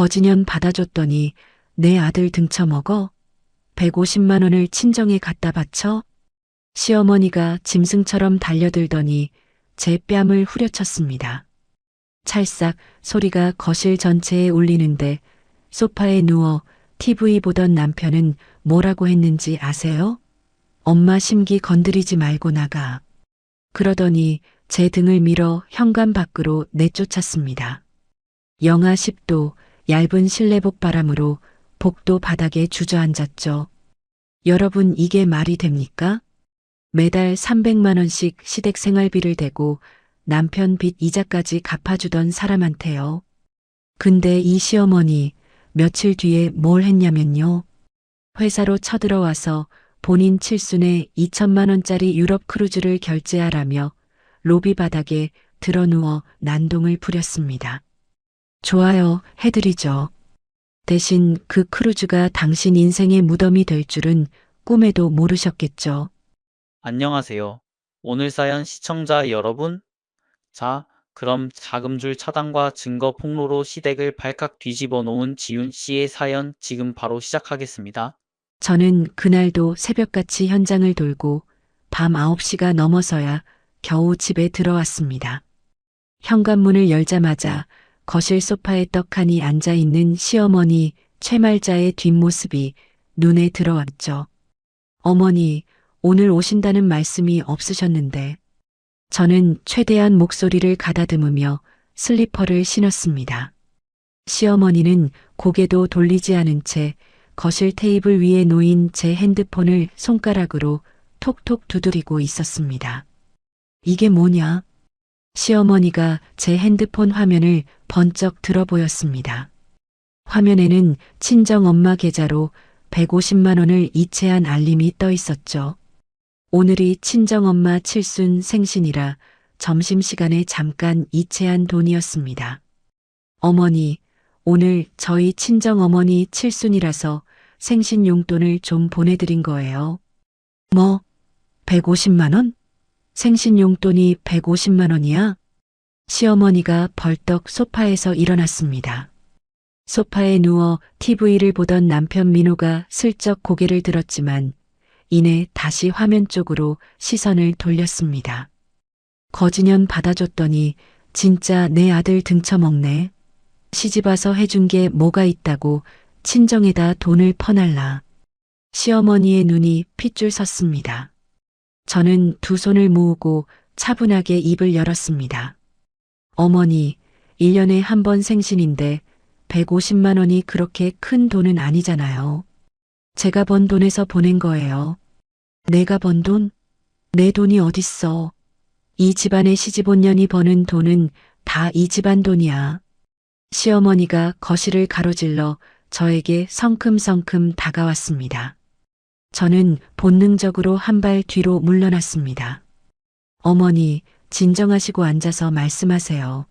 거지년 받아줬더니 내 아들 등쳐먹어? 150만 원을 친정에 갖다 바쳐? 시어머니가 짐승처럼 달려들더니 제 뺨을 후려쳤습니다. 찰싹 소리가 거실 전체에 울리는데 소파에 누워 TV 보던 남편은 뭐라고 했는지 아세요? 엄마 심기 건드리지 말고 나가. 그러더니 제 등을 밀어 현관 밖으로 내쫓았습니다. 영하 10도 얇은 실내복 바람으로 복도 바닥에 주저앉았죠. 여러분, 이게 말이 됩니까? 매달 300만 원씩 시댁 생활비를 대고 남편 빚 이자까지 갚아주던 사람한테요. 근데 이 시어머니 며칠 뒤에 뭘 했냐면요. 회사로 쳐들어와서 본인 칠순에 2천만 원짜리 유럽 크루즈를 결제하라며 로비 바닥에 드러누워 난동을 부렸습니다. 좋아요, 해드리죠. 대신 그 크루즈가 당신 인생의 무덤이 될 줄은 꿈에도 모르셨겠죠. 안녕하세요. 오늘 사연 시청자 여러분. 자, 그럼 자금줄 차단과 증거 폭로로 시댁을 발칵 뒤집어 놓은 지윤 씨의 사연 지금 바로 시작하겠습니다. 저는 그날도 새벽같이 현장을 돌고 밤 9시가 넘어서야 겨우 집에 들어왔습니다. 현관문을 열자마자 거실 소파에 떡하니 앉아있는 시어머니 최말자의 뒷모습이 눈에 들어왔죠. 어머니, 오늘 오신다는 말씀이 없으셨는데. 저는 최대한 목소리를 가다듬으며 슬리퍼를 신었습니다. 시어머니는 고개도 돌리지 않은 채 거실 테이블 위에 놓인 제 핸드폰을 손가락으로 톡톡 두드리고 있었습니다. 이게 뭐냐? 시어머니가 제 핸드폰 화면을 번쩍 들어 보였습니다. 화면에는 친정엄마 계좌로 150만 원을 이체한 알림이 떠 있었죠. 오늘이 친정엄마 칠순 생신이라 점심시간에 잠깐 이체한 돈이었습니다. 어머니, 오늘 저희 친정어머니 칠순이라서 생신 용돈을 좀 보내드린 거예요. 뭐, 150만 원? 생신 용돈이 150만 원이야? 시어머니가 벌떡 소파에서 일어났습니다. 소파에 누워 TV를 보던 남편 민호가 슬쩍 고개를 들었지만 이내 다시 화면 쪽으로 시선을 돌렸습니다. 거지년 받아줬더니 진짜 내 아들 등쳐먹네. 시집와서 해준 게 뭐가 있다고 친정에다 돈을 퍼날라. 시어머니의 눈이 핏줄 섰습니다. 저는 두 손을 모으고 차분하게 입을 열었습니다. 어머니, 1년에 한 번 생신인데 150만 원이 그렇게 큰 돈은 아니잖아요. 제가 번 돈에서 보낸 거예요. 내가 번 돈? 내 돈이 어딨어. 이 집안의 시집 온 년이 버는 돈은 다 이 집안 돈이야. 시어머니가 거실을 가로질러 저에게 성큼성큼 다가왔습니다. 저는 본능적으로 한 발 뒤로 물러났습니다. 어머니, 진정하시고 앉아서 말씀하세요.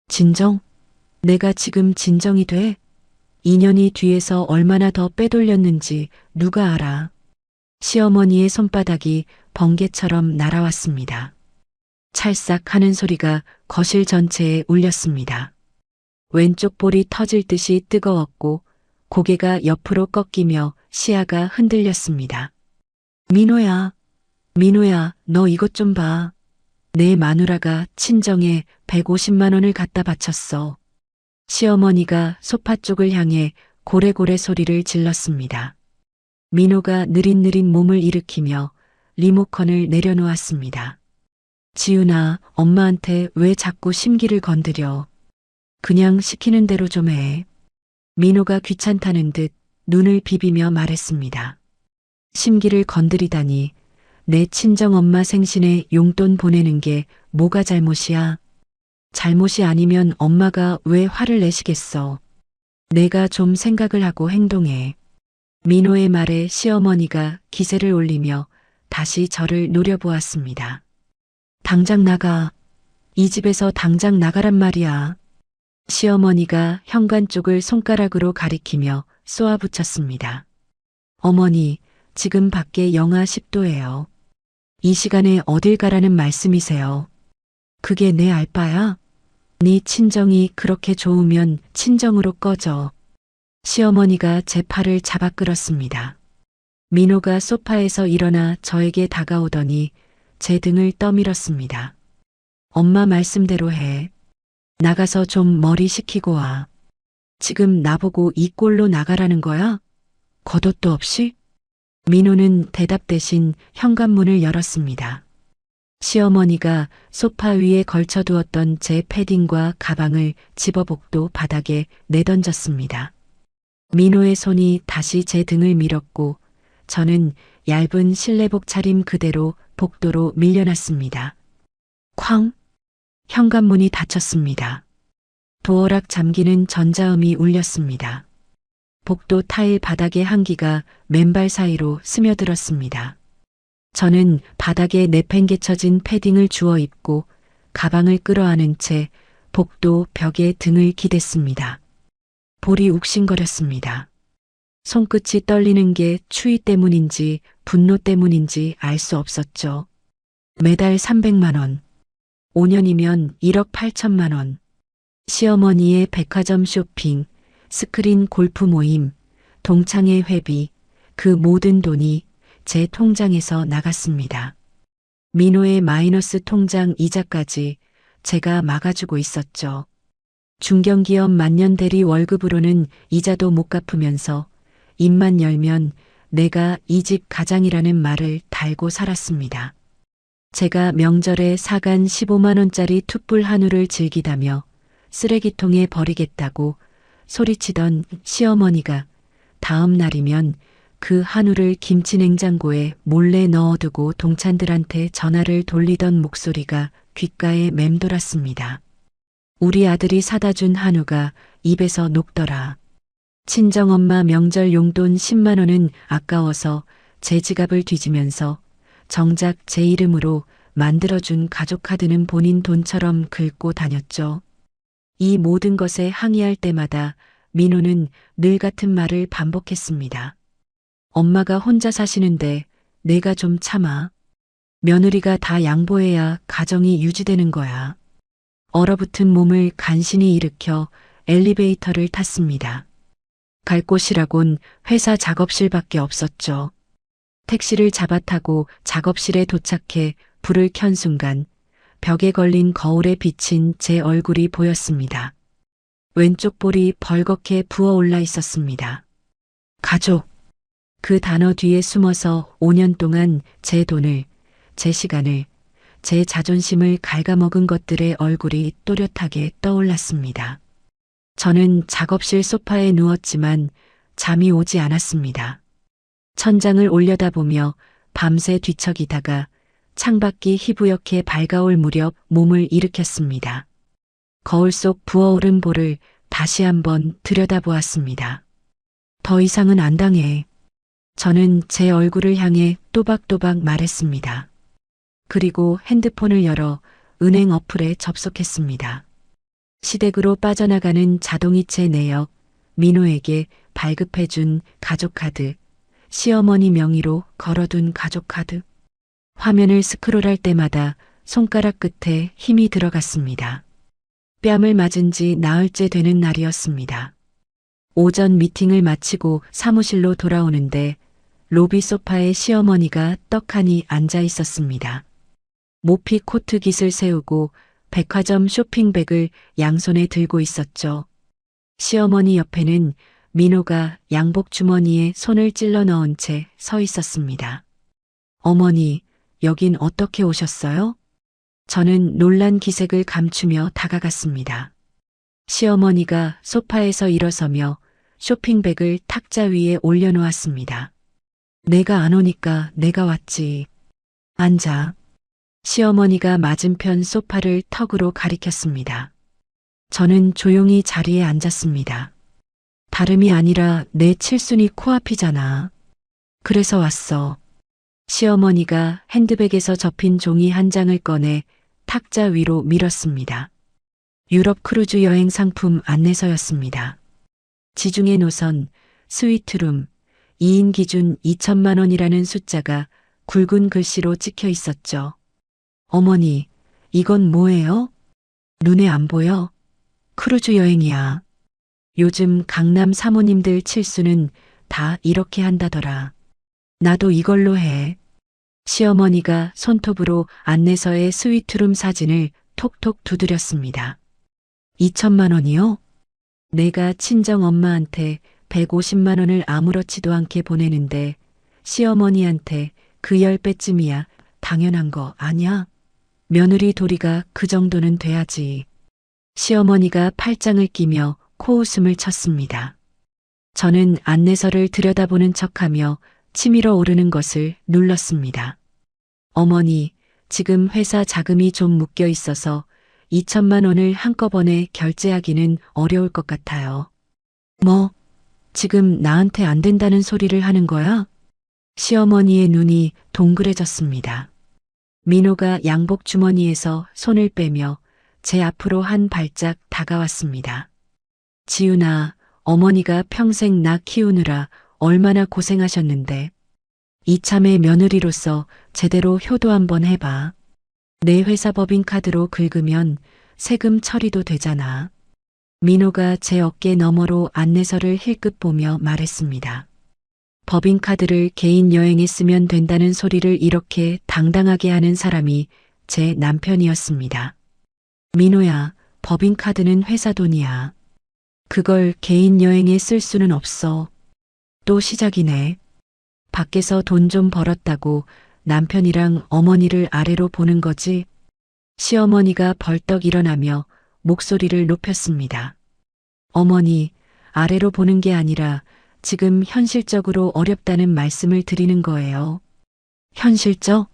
진정? 내가 지금 진정이 돼? 2년이 뒤에서 얼마나 더 빼돌렸는지 누가 알아. 시어머니의 손바닥이 번개처럼 날아왔습니다. 찰싹 하는 소리가 거실 전체에 울렸습니다. 왼쪽 볼이 터질 듯이 뜨거웠고 고개가 옆으로 꺾이며 시야가 흔들렸습니다. 민호야, 민호야, 너 이것 좀 봐. 내 마누라가 친정에 150만 원을 갖다 바쳤어. 시어머니가 소파 쪽을 향해 고래고래 소리를 질렀습니다. 민호가 느릿느릿 몸을 일으키며 리모컨을 내려놓았습니다. 지훈아, 엄마한테 왜 자꾸 심기를 건드려. 그냥 시키는 대로 좀 해. 민호가 귀찮다는 듯 눈을 비비며 말했습니다. 심기를 건드리다니, 내 친정엄마 생신에 용돈 보내는 게 뭐가 잘못이야? 잘못이 아니면 엄마가 왜 화를 내시겠어? 내가 좀 생각을 하고 행동해. 민호의 말에 시어머니가 기세를 올리며 다시 저를 노려보았습니다. 당장 나가. 이 집에서 당장 나가란 말이야. 시어머니가 현관 쪽을 손가락으로 가리키며 쏘아붙였습니다. 어머니, 지금 밖에 영하 10도예요. 이 시간에 어딜 가라는 말씀이세요? 그게 내 알바야? 네 친정이 그렇게 좋으면 친정으로 꺼져. 시어머니가 제 팔을 잡아 끌었습니다. 민호가 소파에서 일어나 저에게 다가오더니 제 등을 떠밀었습니다. 엄마 말씀대로 해. 나가서 좀 머리 식히고 와. 지금 나보고 이 꼴로 나가라는 거야? 겉옷도 없이? 민호는 대답 대신 현관문을 열었습니다. 시어머니가 소파 위에 걸쳐두었던 제 패딩과 가방을 집어복도 바닥에 내던졌습니다. 민호의 손이 다시 제 등을 밀었고 저는 얇은 실내복 차림 그대로 복도로 밀려났습니다. 쾅! 현관문이 닫혔습니다. 도어락 잠기는 전자음이 울렸습니다. 복도 타일 바닥의 한기가 맨발 사이로 스며들었습니다. 저는 바닥에 내팽개쳐진 패딩을 주워 입고 가방을 끌어안은 채 복도 벽에 등을 기댔습니다. 볼이 욱신거렸습니다. 손끝이 떨리는 게 추위 때문인지 분노 때문인지 알 수 없었죠. 매달 300만 원, 5년이면 1억 8천만 원. 시어머니의 백화점 쇼핑, 스크린 골프 모임, 동창회 회비, 그 모든 돈이 제 통장에서 나갔습니다. 민호의 마이너스 통장 이자까지 제가 막아주고 있었죠. 중견기업 만년대리 월급으로는 이자도 못 갚으면서 입만 열면 내가 이 집 가장이라는 말을 달고 살았습니다. 제가 명절에 사간 15만 원짜리 툭불 한우를 즐기다며 쓰레기통에 버리겠다고 소리치던 시어머니가 다음 날이면 그 한우를 김치 냉장고에 몰래 넣어두고 동찬들한테 전화를 돌리던 목소리가 귓가에 맴돌았습니다. 우리 아들이 사다 준 한우가 입에서 녹더라. 친정엄마 명절 용돈 10만 원은 아까워서 제 지갑을 뒤지면서 정작 제 이름으로 만들어준 가족카드는 본인 돈처럼 긁고 다녔죠. 이 모든 것에 항의할 때마다 민호는 늘 같은 말을 반복했습니다. 엄마가 혼자 사시는데 내가 좀 참아. 며느리가 다 양보해야 가정이 유지되는 거야. 얼어붙은 몸을 간신히 일으켜 엘리베이터를 탔습니다. 갈 곳이라곤 회사 작업실밖에 없었죠. 택시를 잡아타고 작업실에 도착해 불을 켠 순간 벽에 걸린 거울에 비친 제 얼굴이 보였습니다. 왼쪽 볼이 벌겋게 부어올라 있었습니다. 가족. 그 단어 뒤에 숨어서 5년 동안 제 돈을, 제 시간을, 제 자존심을 갉아먹은 것들의 얼굴이 또렷하게 떠올랐습니다. 저는 작업실 소파에 누웠지만 잠이 오지 않았습니다. 천장을 올려다보며 밤새 뒤척이다가 창밖이 희부옇게 밝아올 무렵 몸을 일으켰습니다. 거울 속 부어오른 볼을 다시 한번 들여다보았습니다. 더 이상은 안 당해. 저는 제 얼굴을 향해 또박또박 말했습니다. 그리고 핸드폰을 열어 은행 어플에 접속했습니다. 시댁으로 빠져나가는 자동이체 내역, 민호에게 발급해준 가족카드, 시어머니 명의로 걸어둔 가족카드. 화면을 스크롤할 때마다 손가락 끝에 힘이 들어갔습니다. 뺨을 맞은 지 나흘째 되는 날이었습니다. 오전 미팅을 마치고 사무실로 돌아오는데 로비 소파에 시어머니가 떡하니 앉아 있었습니다. 모피 코트 깃을 세우고 백화점 쇼핑백을 양손에 들고 있었죠. 시어머니 옆에는 민호가 양복 주머니에 손을 찔러 넣은 채 서 있었습니다. 어머니, 여긴 어떻게 오셨어요? 저는 놀란 기색을 감추며 다가갔습니다. 시어머니가 소파에서 일어서며 쇼핑백을 탁자 위에 올려놓았습니다. 내가 안 오니까 내가 왔지. 앉아. 시어머니가 맞은편 소파를 턱으로 가리켰습니다. 저는 조용히 자리에 앉았습니다. 다름이 아니라 내 칠순이 코앞이잖아. 그래서 왔어. 시어머니가 핸드백에서 접힌 종이 한 장을 꺼내 탁자 위로 밀었습니다. 유럽 크루즈 여행 상품 안내서였습니다. 지중해 노선, 스위트룸, 2인 기준 2천만 원이라는 숫자가 굵은 글씨로 찍혀 있었죠. 어머니, 이건 뭐예요? 눈에 안 보여? 크루즈 여행이야. 요즘 강남 사모님들 칠수는 다 이렇게 한다더라. 나도 이걸로 해. 시어머니가 손톱으로 안내서의 스위트룸 사진을 톡톡 두드렸습니다. 2천만 원이요? 내가 친정 엄마한테 150만 원을 아무렇지도 않게 보내는데 시어머니한테 그 10배쯤이야 당연한 거 아냐? 며느리 도리가 그 정도는 돼야지. 시어머니가 팔짱을 끼며 코웃음을 쳤습니다. 저는 안내서를 들여다보는 척하며 치밀어 오르는 것을 눌렀습니다. 어머니, 지금 회사 자금이 좀 묶여 있어서 2천만 원을 한꺼번에 결제하기는 어려울 것 같아요. 뭐, 지금 나한테 안 된다는 소리를 하는 거야? 시어머니의 눈이 동그래졌습니다. 민호가 양복 주머니에서 손을 빼며 제 앞으로 한 발짝 다가왔습니다. 지훈아, 어머니가 평생 나 키우느라 얼마나 고생하셨는데 이참에 며느리로서 제대로 효도 한번 해봐. 내 회사 법인카드로 긁으면 세금 처리도 되잖아. 민호가 제 어깨 너머로 안내서를 힐끗 보며 말했습니다. 법인카드를 개인 여행에 쓰면 된다는 소리를 이렇게 당당하게 하는 사람이 제 남편이었습니다. 민호야, 법인카드는 회사 돈이야. 그걸 개인 여행에 쓸 수는 없어. 또 시작이네. 밖에서 돈 좀 벌었다고 남편이랑 어머니를 아래로 보는 거지? 시어머니가 벌떡 일어나며 목소리를 높였습니다. 어머니, 아래로 보는 게 아니라 지금 현실적으로 어렵다는 말씀을 드리는 거예요. 현실적?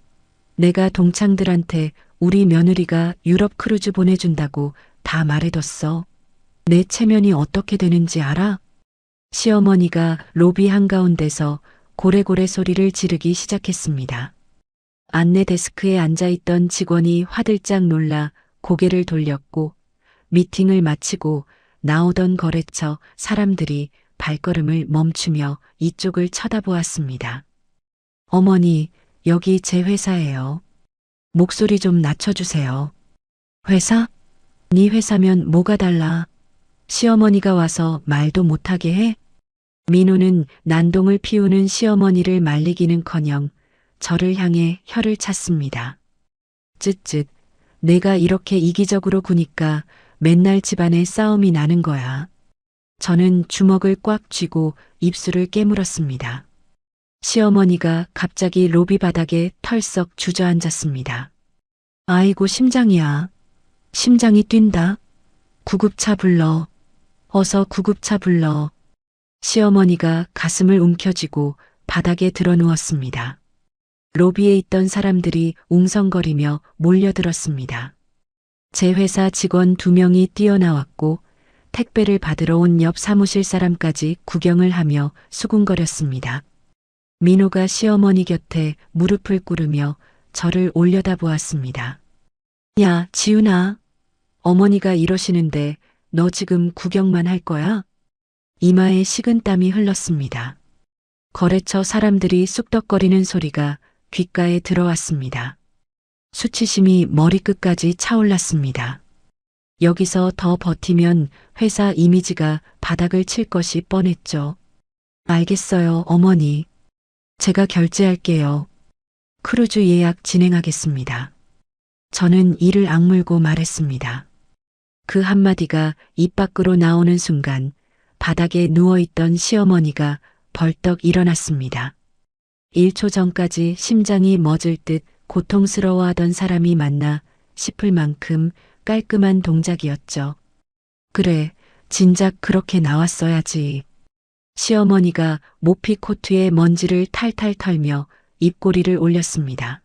내가 동창들한테 우리 며느리가 유럽 크루즈 보내준다고 다 말해뒀어. 내 체면이 어떻게 되는지 알아? 시어머니가 로비 한가운데서 고래고래 소리를 지르기 시작했습니다. 안내 데스크에 앉아있던 직원이 화들짝 놀라 고개를 돌렸고 미팅을 마치고 나오던 거래처 사람들이 발걸음을 멈추며 이쪽을 쳐다보았습니다. 어머니, 여기 제 회사예요. 목소리 좀 낮춰주세요. 회사? 네 회사면 뭐가 달라? 시어머니가 와서 말도 못하게 해? 민호는 난동을 피우는 시어머니를 말리기는커녕 저를 향해 혀를 찼습니다. 쯧쯧, 내가 이렇게 이기적으로 구니까 맨날 집안에 싸움이 나는 거야. 저는 주먹을 꽉 쥐고 입술을 깨물었습니다. 시어머니가 갑자기 로비 바닥에 털썩 주저앉았습니다. 아이고 심장이야. 심장이 뛴다. 구급차 불러. 어서 구급차 불러. 시어머니가 가슴을 움켜쥐고 바닥에 드러누웠습니다. 로비에 있던 사람들이 웅성거리며 몰려들었습니다. 제 회사 직원 2명이 뛰어나왔고 택배를 받으러 온 옆 사무실 사람까지 구경을 하며 수군거렸습니다. 민호가 시어머니 곁에 무릎을 꿇으며 저를 올려다보았습니다. 야, 지훈아. 어머니가 이러시는데 너 지금 구경만 할 거야? 이마에 식은땀이 흘렀습니다. 거래처 사람들이 쑥덕거리는 소리가 귓가에 들어왔습니다. 수치심이 머리끝까지 차올랐습니다. 여기서 더 버티면 회사 이미지가 바닥을 칠 것이 뻔했죠. 알겠어요, 어머니. 제가 결제할게요. 크루즈 예약 진행하겠습니다. 저는 이를 악물고 말했습니다. 그 한마디가 입 밖으로 나오는 순간 바닥에 누워있던 시어머니가 벌떡 일어났습니다. 1초 전까지 심장이 멎을 듯 고통스러워하던 사람이 맞나 싶을 만큼 깔끔한 동작이었죠. 그래, 진작 그렇게 나왔어야지. 시어머니가 모피 코트에 먼지를 탈탈 털며 입꼬리를 올렸습니다.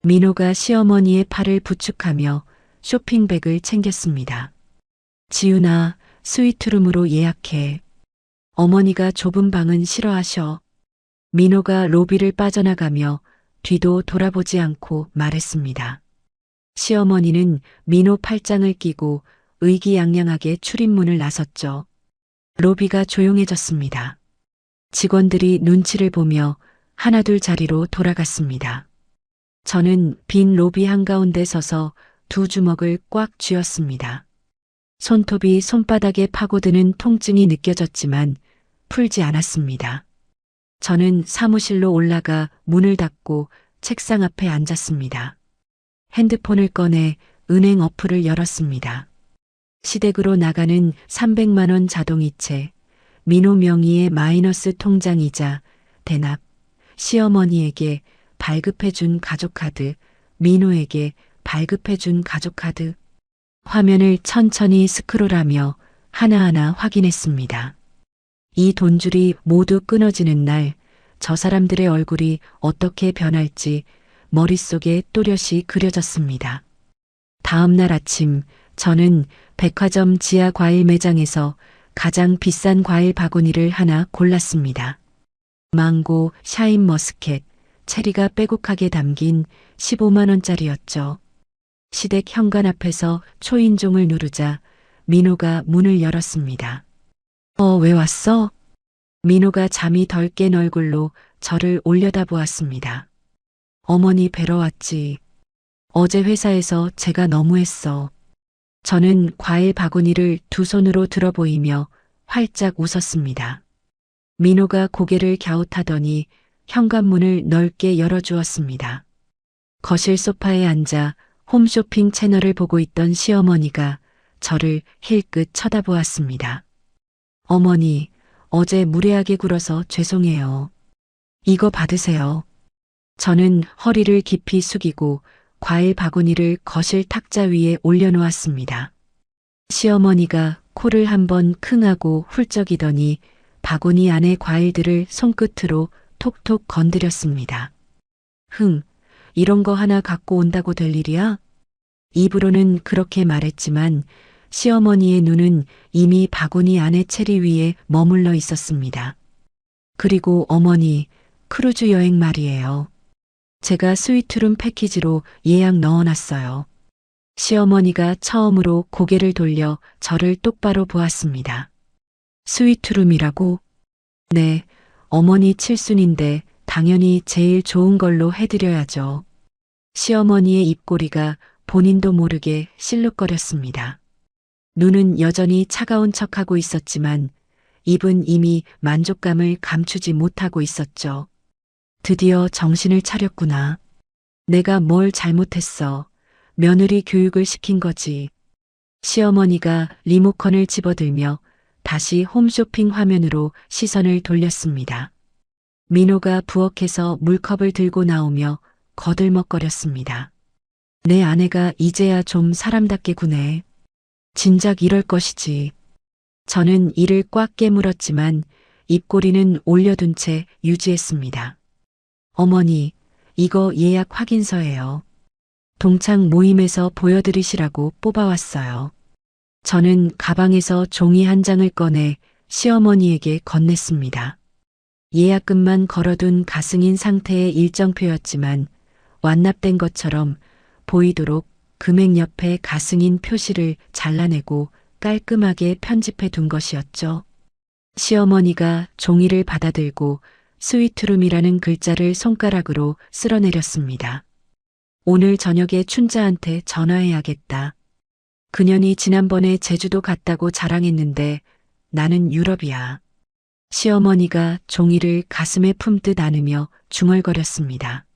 민호가 시어머니의 팔을 부축하며 쇼핑백을 챙겼습니다. 지훈아, 스위트룸으로 예약해. 어머니가 좁은 방은 싫어하셔. 민호가 로비를 빠져나가며 뒤도 돌아보지 않고 말했습니다. 시어머니는 민호 팔짱을 끼고 의기양양하게 출입문을 나섰죠. 로비가 조용해졌습니다. 직원들이 눈치를 보며 하나둘 자리로 돌아갔습니다. 저는 빈 로비 한가운데 서서 두 주먹을 꽉 쥐었습니다. 손톱이 손바닥에 파고드는 통증이 느껴졌지만 풀지 않았습니다. 저는 사무실로 올라가 문을 닫고 책상 앞에 앉았습니다. 핸드폰을 꺼내 은행 어플을 열었습니다. 시댁으로 나가는 300만 원 자동이체, 민호 명의의 마이너스 통장이자, 대납, 시어머니에게 발급해준 가족카드, 민호에게 발급해준 가족카드. 화면을 천천히 스크롤하며 하나하나 확인했습니다. 이 돈줄이 모두 끊어지는 날, 저 사람들의 얼굴이 어떻게 변할지 머릿속에 또렷이 그려졌습니다. 다음 날 아침, 저는 백화점 지하 과일 매장에서 가장 비싼 과일 바구니를 하나 골랐습니다. 망고, 샤인머스켓, 체리가 빼곡하게 담긴 15만 원짜리였죠. 시댁 현관 앞에서 초인종을 누르자 민호가 문을 열었습니다. 왜 왔어? 민호가 잠이 덜 깬 얼굴로 저를 올려다보았습니다. 어머니 뵈러 왔지. 어제 회사에서 제가 너무했어. 저는 과일 바구니를 두 손으로 들어 보이며 활짝 웃었습니다. 민호가 고개를 갸웃하더니 현관문을 넓게 열어주었습니다. 거실 소파에 앉아 홈쇼핑 채널을 보고 있던 시어머니가 저를 힐끗 쳐다보았습니다. 어머니, 어제 무례하게 굴어서 죄송해요. 이거 받으세요. 저는 허리를 깊이 숙이고 과일 바구니를 거실 탁자 위에 올려놓았습니다. 시어머니가 코를 한번 킁하고 훌쩍이더니 바구니 안의 과일들을 손끝으로 톡톡 건드렸습니다. 이런 거 하나 갖고 온다고 될 일이야? 입으로는 그렇게 말했지만 시어머니의 눈은 이미 바구니 안의 체리 위에 머물러 있었습니다. 그리고 어머니, 크루즈 여행 말이에요. 제가 스위트룸 패키지로 예약 넣어놨어요. 시어머니가 처음으로 고개를 돌려 저를 똑바로 보았습니다. 스위트룸이라고? 네, 어머니 칠순인데 당연히 제일 좋은 걸로 해드려야죠. 시어머니의 입꼬리가 본인도 모르게 실룩거렸습니다. 눈은 여전히 차가운 척하고 있었지만 입은 이미 만족감을 감추지 못하고 있었죠. 드디어 정신을 차렸구나. 내가 뭘 잘못했어. 며느리 교육을 시킨 거지. 시어머니가 리모컨을 집어들며 다시 홈쇼핑 화면으로 시선을 돌렸습니다. 민호가 부엌에서 물컵을 들고 나오며 거들먹거렸습니다. 내 아내가 이제야 좀 사람답게 구네. 진작 이럴 것이지. 저는 이를 꽉 깨물었지만 입꼬리는 올려둔 채 유지했습니다. 어머니, 이거 예약 확인서예요. 동창 모임에서 보여드리시라고 뽑아왔어요. 저는 가방에서 종이 한 장을 꺼내 시어머니에게 건넸습니다. 예약금만 걸어둔 가승인 상태의 일정표였지만 완납된 것처럼 보이도록 금액 옆에 가승인 표시를 잘라내고 깔끔하게 편집해 둔 것이었죠. 시어머니가 종이를 받아들고 스위트룸이라는 글자를 손가락으로 쓸어내렸습니다. 오늘 저녁에 춘자한테 전화해야겠다. 그년이 지난번에 제주도 갔다고 자랑했는데 나는 유럽이야. 시어머니가 종이를 가슴에 품듯 안으며 중얼거렸습니다.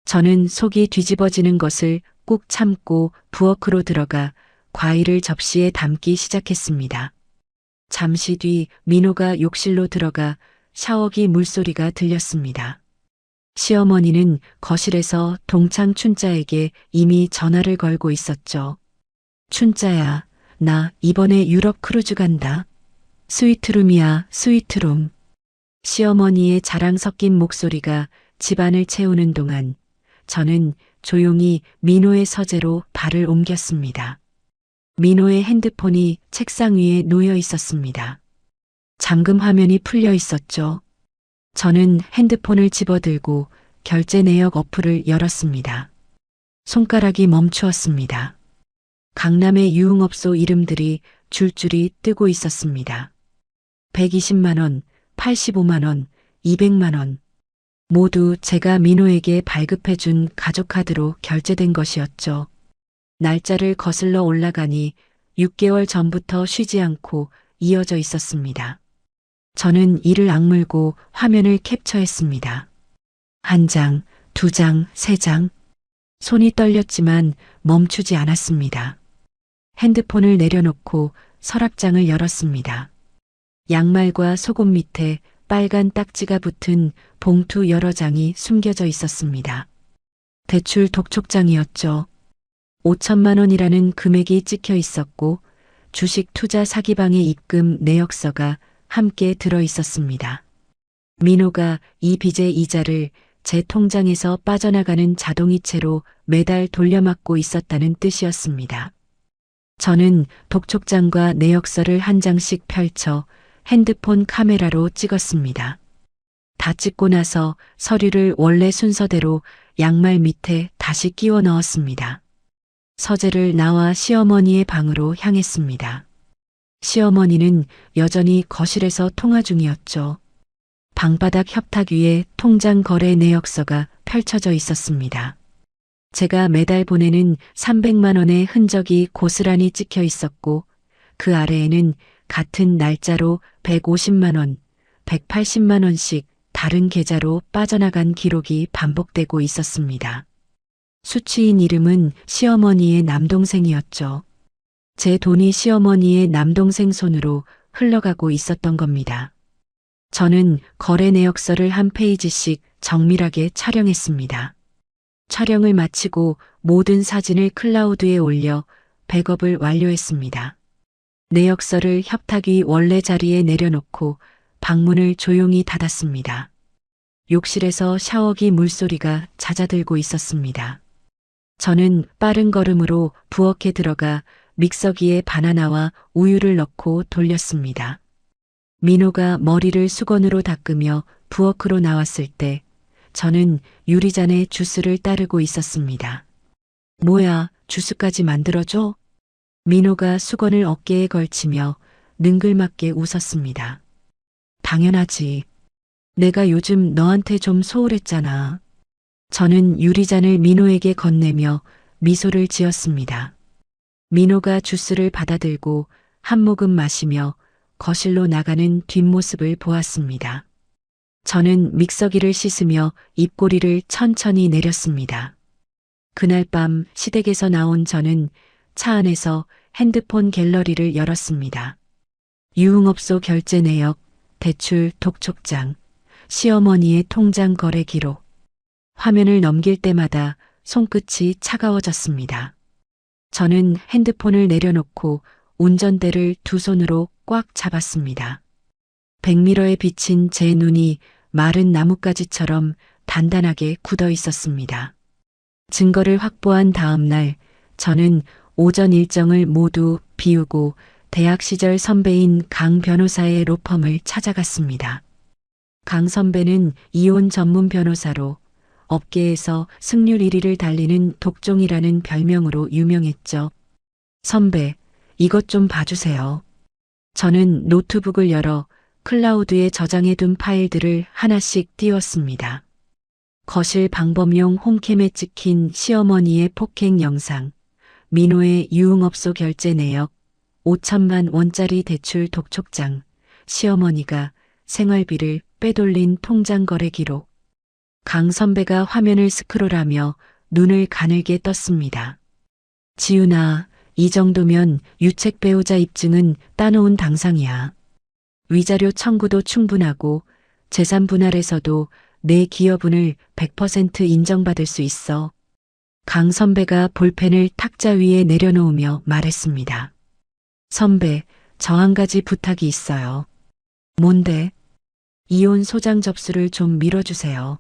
저는 속이 뒤집어지는 것을 꾹 참고 부엌으로 들어가 과일을 접시에 담기 시작했습니다. 잠시 뒤 민호가 욕실로 들어가 샤워기 물소리가 들렸습니다. 시어머니는 거실에서 동창 춘자에게 이미 전화를 걸고 있었죠. 춘자야, 나 이번에 유럽 크루즈 간다. 스위트룸이야, 스위트룸. 시어머니의 자랑 섞인 목소리가 집안을 채우는 동안 저는 조용히 민호의 서재로 발을 옮겼습니다. 민호의 핸드폰이 책상 위에 놓여 있었습니다. 잠금 화면이 풀려 있었죠. 저는 핸드폰을 집어들고 결제 내역 어플을 열었습니다. 손가락이 멈추었습니다. 강남의 유흥업소 이름들이 줄줄이 뜨고 있었습니다. 120만 원, 85만 원, 200만 원. 모두 제가 민호에게 발급해준 가족카드로 결제된 것이었죠. 날짜를 거슬러 올라가니 6개월 전부터 쉬지 않고 이어져 있었습니다. 저는 이를 악물고 화면을 캡처했습니다. 1장, 2장, 3장. 손이 떨렸지만 멈추지 않았습니다. 핸드폰을 내려놓고 서랍장을 열었습니다. 양말과 속옷 밑에 빨간 딱지가 붙은 봉투 여러 장이 숨겨져 있었습니다. 대출 독촉장이었죠. 5천만 원이라는 금액이 찍혀 있었고 주식 투자 사기방의 입금 내역서가 함께 들어 있었습니다. 민호가 이 빚의 이자를 제 통장에서 빠져나가는 자동이체로 매달 돌려막고 있었다는 뜻이었습니다. 저는 독촉장과 내역서를 한 장씩 펼쳐 핸드폰 카메라로 찍었습니다. 다 찍고 나서 서류를 원래 순서대로 양말 밑에 다시 끼워 넣었습니다. 서재를 나와 시어머니의 방으로 향했습니다. 시어머니는 여전히 거실에서 통화 중이었죠. 방바닥 협탁 위에 통장 거래 내역서가 펼쳐져 있었습니다. 제가 매달 보내는 300만 원의 흔적이 고스란히 찍혀 있었고 그 아래에는 같은 날짜로 150만 원, 180만 원씩 다른 계좌로 빠져나간 기록이 반복되고 있었습니다. 수취인 이름은 시어머니의 남동생이었죠. 제 돈이 시어머니의 남동생 손으로 흘러가고 있었던 겁니다. 저는 거래 내역서를 한 페이지씩 정밀하게 촬영했습니다. 촬영을 마치고 모든 사진을 클라우드에 올려 백업을 완료했습니다. 내역서를 협탁 위 원래 자리에 내려놓고 방문을 조용히 닫았습니다. 욕실에서 샤워기 물소리가 잦아들고 있었습니다. 저는 빠른 걸음으로 부엌에 들어가 믹서기에 바나나와 우유를 넣고 돌렸습니다. 민호가 머리를 수건으로 닦으며 부엌으로 나왔을 때 저는 유리잔에 주스를 따르고 있었습니다. 뭐야, 주스까지 만들어줘? 민호가 수건을 어깨에 걸치며 능글맞게 웃었습니다. 당연하지. 내가 요즘 너한테 좀 소홀했잖아. 저는 유리잔을 민호에게 건네며 미소를 지었습니다. 민호가 주스를 받아들고 한 모금 마시며 거실로 나가는 뒷모습을 보았습니다. 저는 믹서기를 씻으며 입꼬리를 천천히 내렸습니다. 그날 밤 시댁에서 나온 저는 차 안에서 핸드폰 갤러리를 열었습니다. 유흥업소 결제 내역, 대출 독촉장, 시어머니의 통장 거래 기록. 화면을 넘길 때마다 손끝이 차가워졌습니다. 저는 핸드폰을 내려놓고 운전대를 두 손으로 꽉 잡았습니다. 백미러에 비친 제 눈이 마른 나뭇가지처럼 단단하게 굳어 있었습니다. 증거를 확보한 다음 날 저는 오전 일정을 모두 비우고 대학 시절 선배인 강 변호사의 로펌을 찾아갔습니다. 강 선배는 이혼 전문 변호사로 업계에서 승률 1위를 달리는 독종이라는 별명으로 유명했죠. 선배, 이것 좀 봐주세요. 저는 노트북을 열어 클라우드에 저장해둔 파일들을 하나씩 띄웠습니다. 거실 방범용 홈캠에 찍힌 시어머니의 폭행 영상, 민호의 유흥업소 결제 내역, 5천만 원짜리 대출 독촉장, 시어머니가 생활비를 빼돌린 통장 거래 기록. 강 선배가 화면을 스크롤하며 눈을 가늘게 떴습니다. 지훈아, 이 정도면 유책 배우자 입증은 따놓은 당상이야. 위자료 청구도 충분하고 재산 분할에서도 내 기여분을 100% 인정받을 수 있어. 강 선배가 볼펜을 탁자 위에 내려놓으며 말했습니다. 선배, 저 한 가지 부탁이 있어요. 뭔데? 이혼 소장 접수를 좀 미뤄주세요.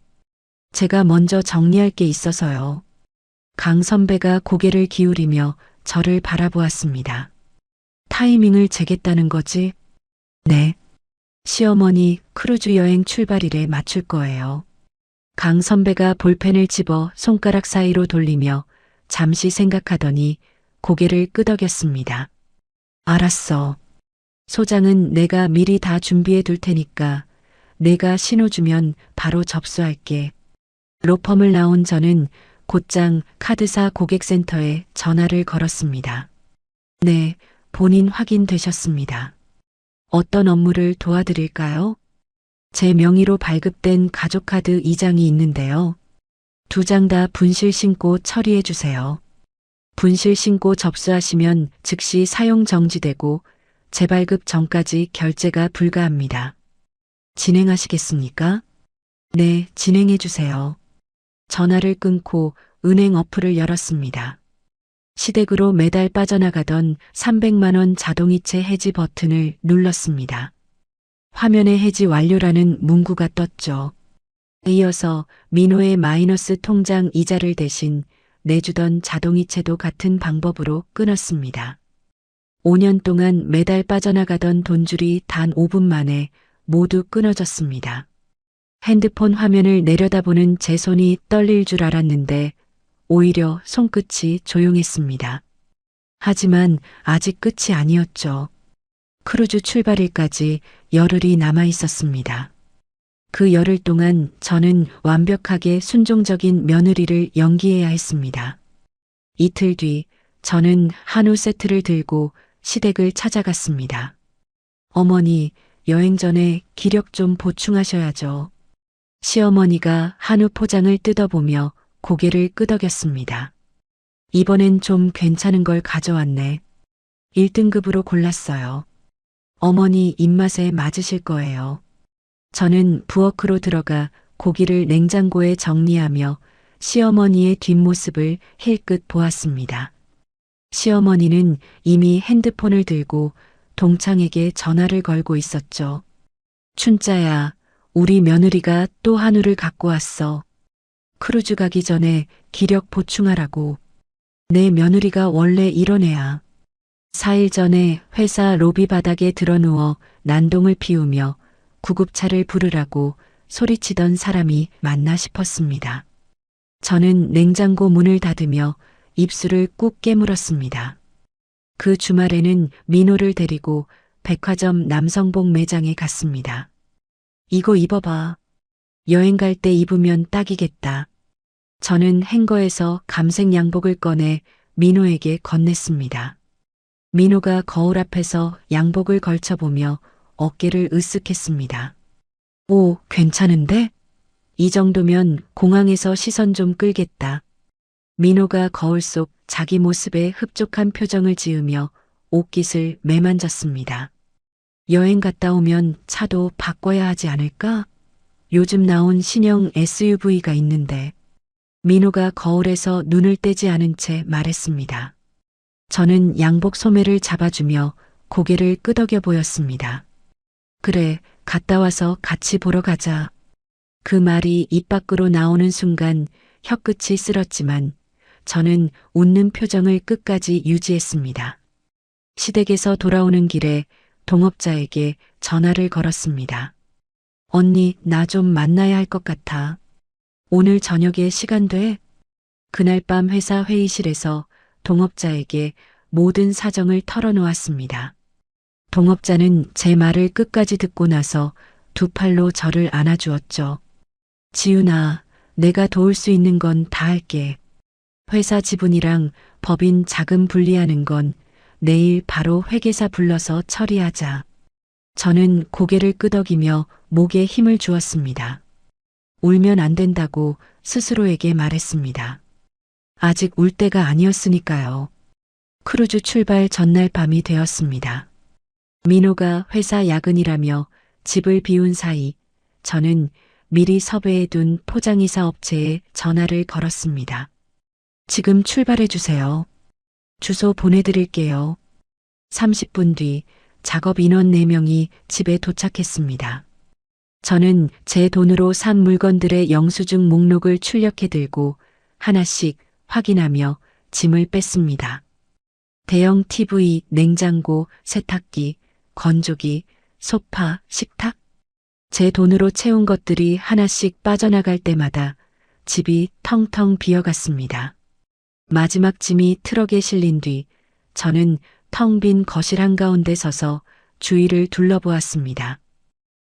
제가 먼저 정리할 게 있어서요. 강 선배가 고개를 기울이며 저를 바라보았습니다. 타이밍을 재겠다는 거지? 네. 시어머니 크루즈 여행 출발일에 맞출 거예요. 강 선배가 볼펜을 집어 손가락 사이로 돌리며 잠시 생각하더니 고개를 끄덕였습니다. 알았어. 소장은 내가 미리 다 준비해 둘 테니까 내가 신호 주면 바로 접수할게. 로펌을 나온 저는 곧장 카드사 고객센터에 전화를 걸었습니다. 네, 본인 확인되셨습니다. 어떤 업무를 도와드릴까요? 제 명의로 발급된 가족카드 2장이 있는데요. 2장 다 분실 신고 처리해 주세요. 분실 신고 접수하시면 즉시 사용 정지되고 재발급 전까지 결제가 불가합니다. 진행하시겠습니까? 네, 진행해 주세요. 전화를 끊고 은행 어플을 열었습니다. 시댁으로 매달 빠져나가던 300만 원 자동이체 해지 버튼을 눌렀습니다. 화면에 해지 완료라는 문구가 떴죠. 이어서 민호의 마이너스 통장 이자를 대신 내주던 자동이체도 같은 방법으로 끊었습니다. 5년 동안 매달 빠져나가던 돈줄이 단 5분 만에 모두 끊어졌습니다. 핸드폰 화면을 내려다보는 제 손이 떨릴 줄 알았는데 오히려 손끝이 조용했습니다. 하지만 아직 끝이 아니었죠. 크루즈 출발일까지 열흘이 남아 있었습니다. 그 열흘 동안 저는 완벽하게 순종적인 며느리를 연기해야 했습니다. 이틀 뒤 저는 한우 세트를 들고 시댁을 찾아갔습니다. 어머니, 여행 전에 기력 좀 보충하셔야죠. 시어머니가 한우 포장을 뜯어보며 고개를 끄덕였습니다. 이번엔 좀 괜찮은 걸 가져왔네. 1등급으로 골랐어요. 어머니 입맛에 맞으실 거예요. 저는 부엌으로 들어가 고기를 냉장고에 정리하며 시어머니의 뒷모습을 힐끗 보았습니다. 시어머니는 이미 핸드폰을 들고 동창에게 전화를 걸고 있었죠. 춘자야, 우리 며느리가 또 한우를 갖고 왔어. 크루즈 가기 전에 기력 보충하라고. 내 며느리가 원래 이런 애야. 4일 전에 회사 로비 바닥에 드러누워 난동을 피우며 구급차를 부르라고 소리치던 사람이 맞나 싶었습니다. 저는 냉장고 문을 닫으며 입술을 꾹 깨물었습니다. 그 주말에는 민호를 데리고 백화점 남성복 매장에 갔습니다. 이거 입어봐. 여행 갈 때 입으면 딱이겠다. 저는 행거에서 감색 양복을 꺼내 민호에게 건넸습니다. 민호가 거울 앞에서 양복을 걸쳐보며 어깨를 으쓱했습니다. 오, 괜찮은데? 이 정도면 공항에서 시선 좀 끌겠다. 민호가 거울 속 자기 모습에 흡족한 표정을 지으며 옷깃을 매만졌습니다. 여행 갔다 오면 차도 바꿔야 하지 않을까? 요즘 나온 신형 SUV가 있는데. 민호가 거울에서 눈을 떼지 않은 채 말했습니다. 저는 양복 소매를 잡아주며 고개를 끄덕여 보였습니다. 그래, 갔다 와서 같이 보러 가자. 그 말이 입 밖으로 나오는 순간 혀끝이 쓸었지만 저는 웃는 표정을 끝까지 유지했습니다. 시댁에서 돌아오는 길에 동업자에게 전화를 걸었습니다. 언니, 나 좀 만나야 할 것 같아. 오늘 저녁에 시간 돼? 그날 밤 회사 회의실에서 동업자에게 모든 사정을 털어놓았습니다. 동업자는 제 말을 끝까지 듣고 나서 두 팔로 저를 안아주었죠. 지훈아, 내가 도울 수 있는 건 다 할게. 회사 지분이랑 법인 자금 분리하는 건 내일 바로 회계사 불러서 처리하자. 저는 고개를 끄덕이며 목에 힘을 주었습니다. 울면 안 된다고 스스로에게 말했습니다. 아직 울 때가 아니었으니까요. 크루즈 출발 전날 밤이 되었습니다. 민호가 회사 야근이라며 집을 비운 사이 저는 미리 섭외해둔 포장이사 업체에 전화를 걸었습니다. 지금 출발해 주세요. 주소 보내드릴게요. 30분 뒤 작업 인원 4명이 집에 도착했습니다. 저는 제 돈으로 산 물건들의 영수증 목록을 출력해 들고 하나씩 확인하며 짐을 뺐습니다. 대형 TV, 냉장고, 세탁기, 건조기, 소파, 식탁. 제 돈으로 채운 것들이 하나씩 빠져나갈 때마다 집이 텅텅 비어갔습니다. 마지막 짐이 트럭에 실린 뒤 저는 텅 빈 거실 한가운데 서서 주위를 둘러보았습니다.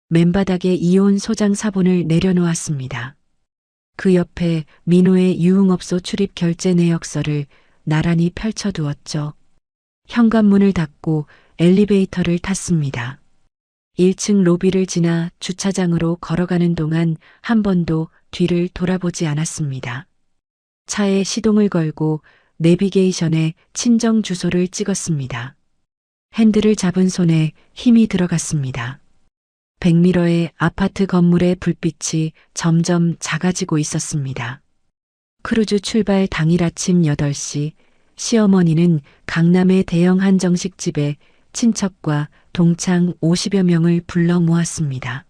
맨바닥에 이온 소장 사본을 내려놓았습니다. 그 옆에 민호의 유흥업소 출입 결제 내역서를 나란히 펼쳐두었죠. 현관문을 닫고 엘리베이터를 탔습니다. 1층 로비를 지나 주차장으로 걸어가는 동안 한 번도 뒤를 돌아보지 않았습니다. 차에 시동을 걸고 내비게이션에 친정 주소를 찍었습니다. 핸들을 잡은 손에 힘이 들어갔습니다. 백미러의 아파트 건물의 불빛이 점점 작아지고 있었습니다. 크루즈 출발 당일 아침 8시 시어머니는 강남의 대형 한정식집에 친척과 동창 50여 명을 불러 모았습니다.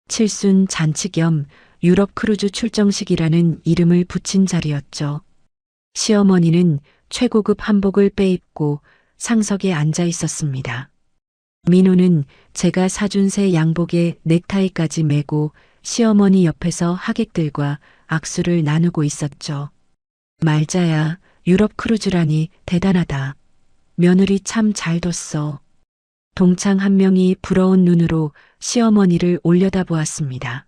칠순 잔치 겸 유럽 크루즈 출정식이라는 이름을 붙인 자리였죠. 시어머니는 최고급 한복을 빼입고 상석에 앉아 있었습니다. 민호는 제가 사준 새 양복에 넥타이까지 매고 시어머니 옆에서 하객들과 악수를 나누고 있었죠. 말자야, 유럽 크루즈라니 대단하다. 며느리 참 잘 뒀어. 동창 한 명이 부러운 눈으로 시어머니를 올려다보았습니다.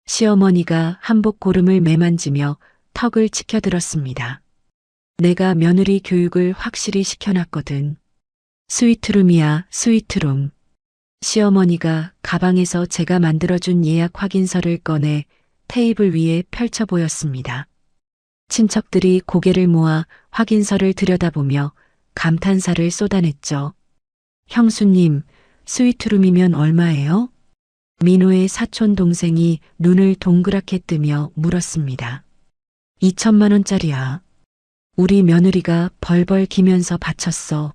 시어머니가 한복 고름을 매만지며 턱을 치켜들었습니다. 내가 며느리 교육을 확실히 시켜놨거든. 스위트룸이야, 스위트룸. 시어머니가 가방에서 제가 만들어준 예약 확인서를 꺼내 테이블 위에 펼쳐 보였습니다. 친척들이 고개를 모아 확인서를 들여다보며 감탄사를 쏟아냈죠. 형수님, 스위트룸이면 얼마예요? 민호의 사촌 동생이 눈을 동그랗게 뜨며 물었습니다. 2천만 원짜리야. 우리 며느리가 벌벌 기면서 바쳤어.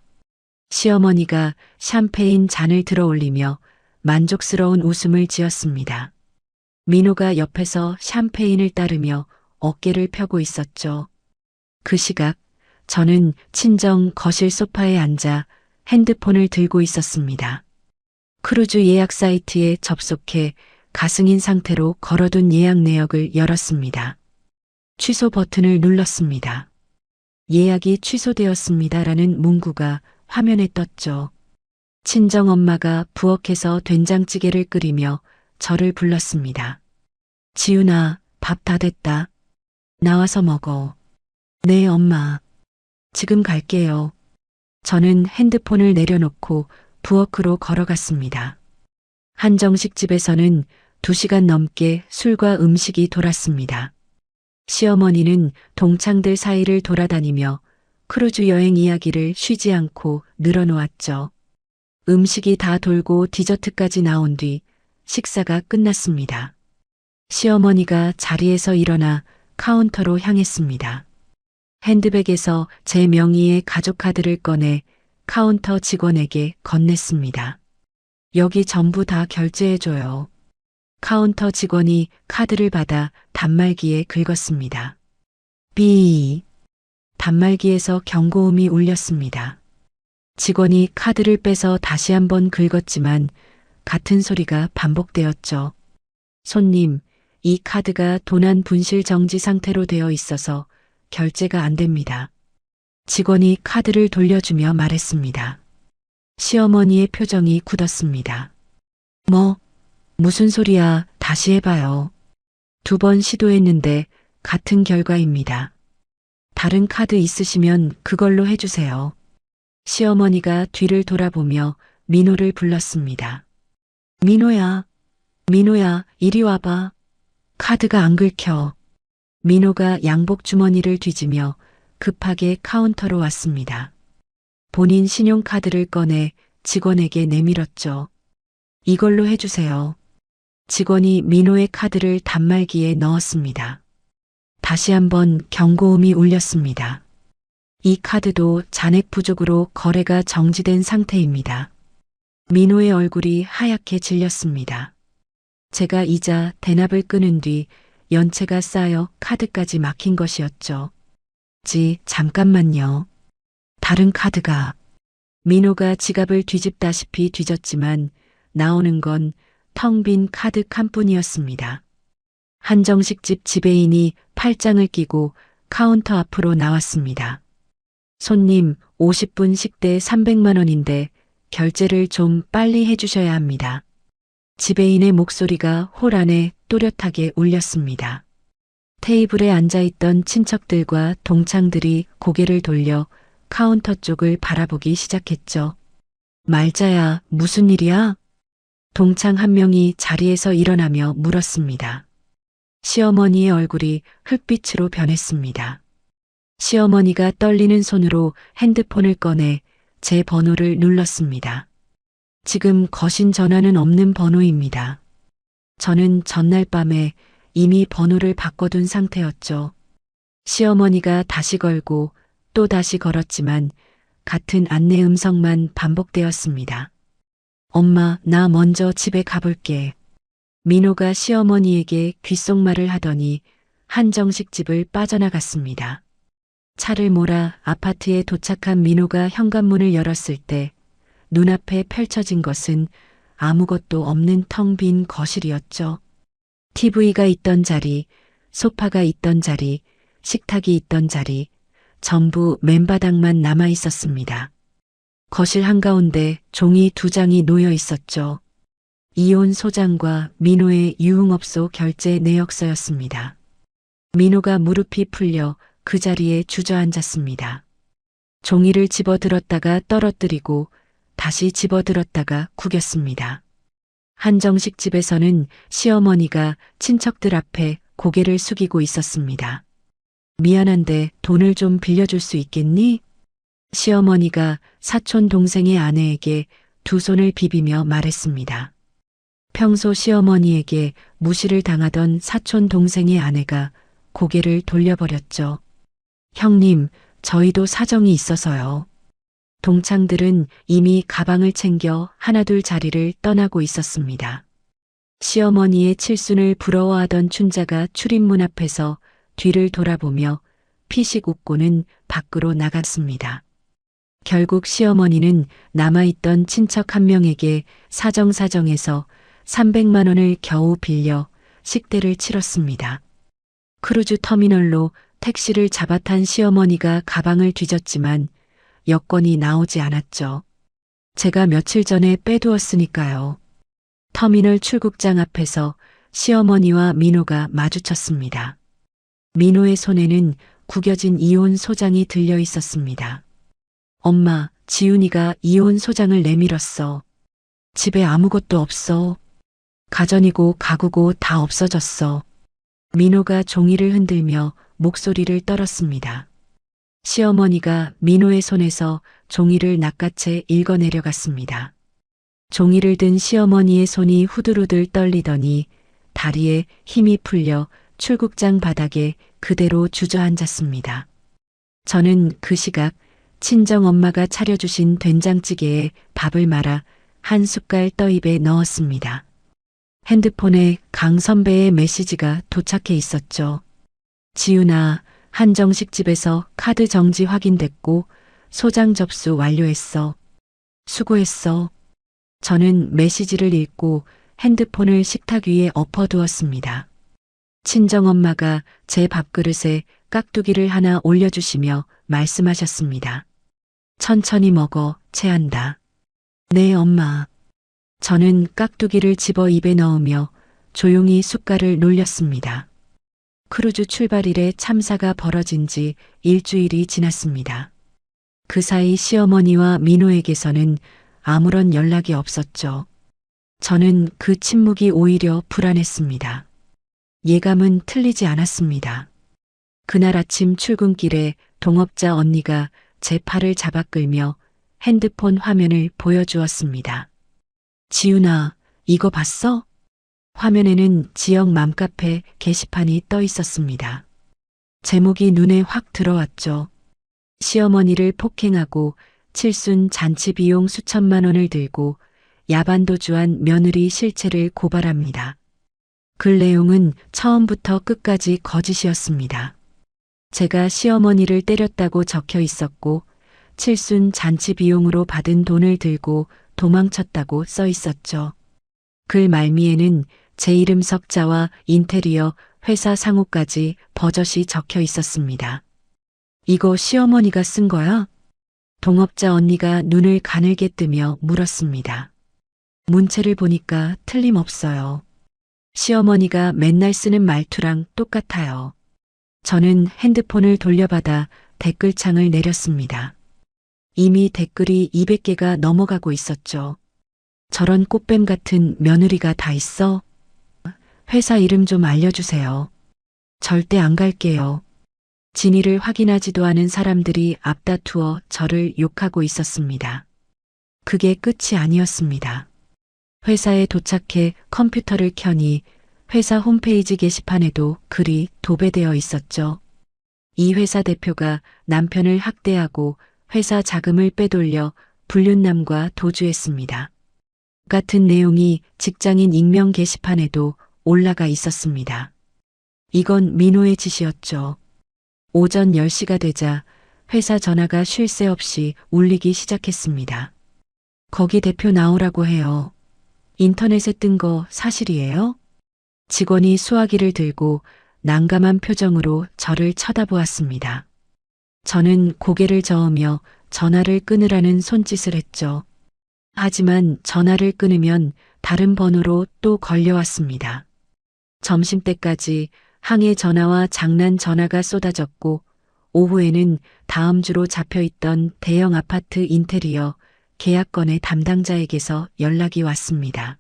시어머니가 샴페인 잔을 들어 올리며 만족스러운 웃음을 지었습니다. 민호가 옆에서 샴페인을 따르며 어깨를 펴고 있었죠. 그 시각 저는 친정 거실 소파에 앉아 핸드폰을 들고 있었습니다. 크루즈 예약 사이트에 접속해 가승인 상태로 걸어둔 예약 내역을 열었습니다. 취소 버튼을 눌렀습니다. 예약이 취소되었습니다라는 문구가 화면에 떴죠. 친정 엄마가 부엌에서 된장찌개를 끓이며 저를 불렀습니다. 지훈아, 밥 다 됐다. 나와서 먹어. 네, 엄마. 지금 갈게요. 저는 핸드폰을 내려놓고 부엌으로 걸어갔습니다. 한정식 집에서는 2시간 넘게 술과 음식이 돌았습니다. 시어머니는 동창들 사이를 돌아다니며 크루즈 여행 이야기를 쉬지 않고 늘어놓았죠. 음식이 다 돌고 디저트까지 나온 뒤 식사가 끝났습니다. 시어머니가 자리에서 일어나 카운터로 향했습니다. 핸드백에서 제 명의의 가족카드를 꺼내 카운터 직원에게 건넸습니다. 여기 전부 다 결제해줘요. 카운터 직원이 카드를 받아 단말기에 긁었습니다. 삐. 단말기에서 경고음이 울렸습니다. 직원이 카드를 빼서 다시 한번 긁었지만 같은 소리가 반복되었죠. 손님, 이 카드가 도난 분실 정지 상태로 되어 있어서 결제가 안 됩니다. 직원이 카드를 돌려주며 말했습니다. 시어머니의 표정이 굳었습니다. 무슨 소리야, 다시 해봐요. 2번 시도했는데 같은 결과입니다. 다른 카드 있으시면 그걸로 해주세요. 시어머니가 뒤를 돌아보며 민호를 불렀습니다. 민호야, 민호야, 이리 와봐. 카드가 안 긁혀. 민호가 양복 주머니를 뒤지며 급하게 카운터로 왔습니다. 본인 신용카드를 꺼내 직원에게 내밀었죠. 이걸로 해주세요. 직원이 민호의 카드를 단말기에 넣었습니다. 다시 한번 경고음이 울렸습니다. 이 카드도 잔액 부족으로 거래가 정지된 상태입니다. 민호의 얼굴이 하얗게 질렸습니다. 제가 이자 대납을 끊은 뒤 연체가 쌓여 카드까지 막힌 것이었죠. 잠깐만요. 다른 카드가. 민호가 지갑을 뒤집다시피 뒤졌지만 나오는 건 텅 빈 카드 칸뿐이었습니다. 한정식집 지배인이 팔짱을 끼고 카운터 앞으로 나왔습니다. 손님, 50분 식대 300만 원인데 결제를 좀 빨리 해주셔야 합니다. 지배인의 목소리가 홀 안에 또렷하게 울렸습니다. 테이블에 앉아있던 친척들과 동창들이 고개를 돌려 카운터 쪽을 바라보기 시작했죠. 말자야, 무슨 일이야? 동창 한 명이 자리에서 일어나며 물었습니다. 시어머니의 얼굴이 흙빛으로 변했습니다. 시어머니가 떨리는 손으로 핸드폰을 꺼내 제 번호를 눌렀습니다. 지금 거신 전화는 없는 번호입니다. 저는 전날 밤에 이미 번호를 바꿔둔 상태였죠. 시어머니가 다시 걸고 또 다시 걸었지만 같은 안내 음성만 반복되었습니다. 엄마, 나 먼저 집에 가볼게. 민호가 시어머니에게 귓속말을 하더니 한정식 집을 빠져나갔습니다. 차를 몰아 아파트에 도착한 민호가 현관문을 열었을 때 눈앞에 펼쳐진 것은 아무것도 없는 텅 빈 거실이었죠. TV가 있던 자리, 소파가 있던 자리, 식탁이 있던 자리, 전부 맨바닥만 남아 있었습니다. 거실 한가운데 종이 2장이 놓여 있었죠. 이혼 소장과 민호의 유흥업소 결제 내역서였습니다. 민호가 무릎이 풀려 그 자리에 주저앉았습니다. 종이를 집어들었다가 떨어뜨리고 다시 집어들었다가 구겼습니다. 한정식 집에서는 시어머니가 친척들 앞에 고개를 숙이고 있었습니다. 미안한데 돈을 좀 빌려줄 수 있겠니? 시어머니가 사촌 동생의 아내에게 2손을 비비며 말했습니다. 평소 시어머니에게 무시를 당하던 사촌 동생의 아내가 고개를 돌려버렸죠. 형님, 저희도 사정이 있어서요. 동창들은 이미 가방을 챙겨 하나둘 자리를 떠나고 있었습니다. 시어머니의 칠순을 부러워하던 춘자가 출입문 앞에서 뒤를 돌아보며 피식 웃고는 밖으로 나갔습니다. 결국 시어머니는 남아있던 친척 한 명에게 사정사정해서 300만 원을 겨우 빌려 식대를 치렀습니다. 크루즈 터미널로 택시를 잡아탄 시어머니가 가방을 뒤졌지만 여권이 나오지 않았죠. 제가 며칠 전에 빼두었으니까요. 터미널 출국장 앞에서 시어머니와 민호가 마주쳤습니다. 민호의 손에는 구겨진 이혼 소장이 들려 있었습니다. 엄마, 지훈이가 이혼 소장을 내밀었어. 집에 아무것도 없어. 가전이고 가구고 다 없어졌어. 민호가 종이를 흔들며 목소리를 떨었습니다. 시어머니가 민호의 손에서 종이를 낚아채 읽어내려갔습니다. 종이를 든 시어머니의 손이 후들후들 떨리더니 다리에 힘이 풀려 출국장 바닥에 그대로 주저앉았습니다. 저는 그 시각 친정엄마가 차려주신 된장찌개에 밥을 말아 한 숟갈 떠입에 넣었습니다. 핸드폰에 강 선배의 메시지가 도착해 있었죠. 지훈아, 한정식 집에서 카드 정지 확인됐고 소장 접수 완료했어. 수고했어. 저는 메시지를 읽고 핸드폰을 식탁 위에 엎어두었습니다. 친정엄마가 제 밥그릇에 깍두기를 하나 올려주시며 말씀하셨습니다. 천천히 먹어, 체한다. 네, 엄마. 저는 깍두기를 집어 입에 넣으며 조용히 숟갈을 놀렸습니다. 크루즈 출발일에 참사가 벌어진 지 일주일이 지났습니다. 그 사이 시어머니와 민호에게서는 아무런 연락이 없었죠. 저는 그 침묵이 오히려 불안했습니다. 예감은 틀리지 않았습니다. 그날 아침 출근길에 동업자 언니가 제 팔을 잡아 끌며 핸드폰 화면을 보여주었습니다. 지훈아, 이거 봤어? 화면에는 지역 맘카페 게시판이 떠 있었습니다. 제목이 눈에 확 들어왔죠. 시어머니를 폭행하고 칠순 잔치 비용 수천만 원을 들고 야반도주한 며느리 실체를 고발합니다. 글 내용은 처음부터 끝까지 거짓이었습니다. 제가 시어머니를 때렸다고 적혀 있었고 칠순 잔치 비용으로 받은 돈을 들고 도망쳤다고 써 있었죠. 글 말미에는 제 이름 석자와 인테리어 회사 상호까지 버젓이 적혀 있었습니다. 이거 시어머니가 쓴 거야? 동업자 언니가 눈을 가늘게 뜨며 물었습니다. 문체를 보니까 틀림없어요. 시어머니가 맨날 쓰는 말투랑 똑같아요. 저는 핸드폰을 돌려받아 댓글창을 내렸습니다. 이미 댓글이 200개가 넘어가고 있었죠. 저런 꽃뱀 같은 며느리가 다 있어? 회사 이름 좀 알려주세요. 절대 안 갈게요. 진위를 확인하지도 않은 사람들이 앞다투어 저를 욕하고 있었습니다. 그게 끝이 아니었습니다. 회사에 도착해 컴퓨터를 켜니 회사 홈페이지 게시판에도 글이 도배되어 있었죠. 이 회사 대표가 남편을 학대하고 회사 자금을 빼돌려 불륜남과 도주했습니다. 같은 내용이 직장인 익명 게시판에도 올라가 있었습니다. 이건 민호의 짓이었죠. 오전 10시가 되자 회사 전화가 쉴 새 없이 울리기 시작했습니다. 거기 대표 나오라고 해요. 인터넷에 뜬 거 사실이에요? 직원이 수화기를 들고 난감한 표정으로 저를 쳐다보았습니다. 저는 고개를 저으며 전화를 끊으라는 손짓을 했죠. 하지만 전화를 끊으면 다른 번호로 또 걸려왔습니다. 점심때까지 항해 전화와 장난 전화가 쏟아졌고 오후에는 다음 주로 잡혀있던 대형 아파트 인테리어 계약건의 담당자에게서 연락이 왔습니다.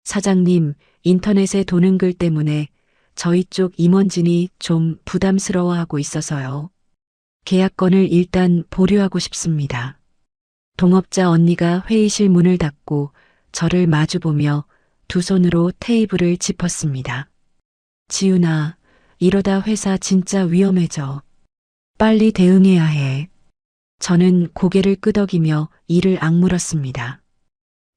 사장님, 인터넷에 도는 글 때문에 저희 쪽 임원진이 좀 부담스러워하고 있어서요. 계약건을 일단 보류하고 싶습니다. 동업자 언니가 회의실 문을 닫고 저를 마주보며 두 손으로 테이블을 짚었습니다. 지윤아, 이러다 회사 진짜 위험해져. 빨리 대응해야 해. 저는 고개를 끄덕이며 이를 악물었습니다.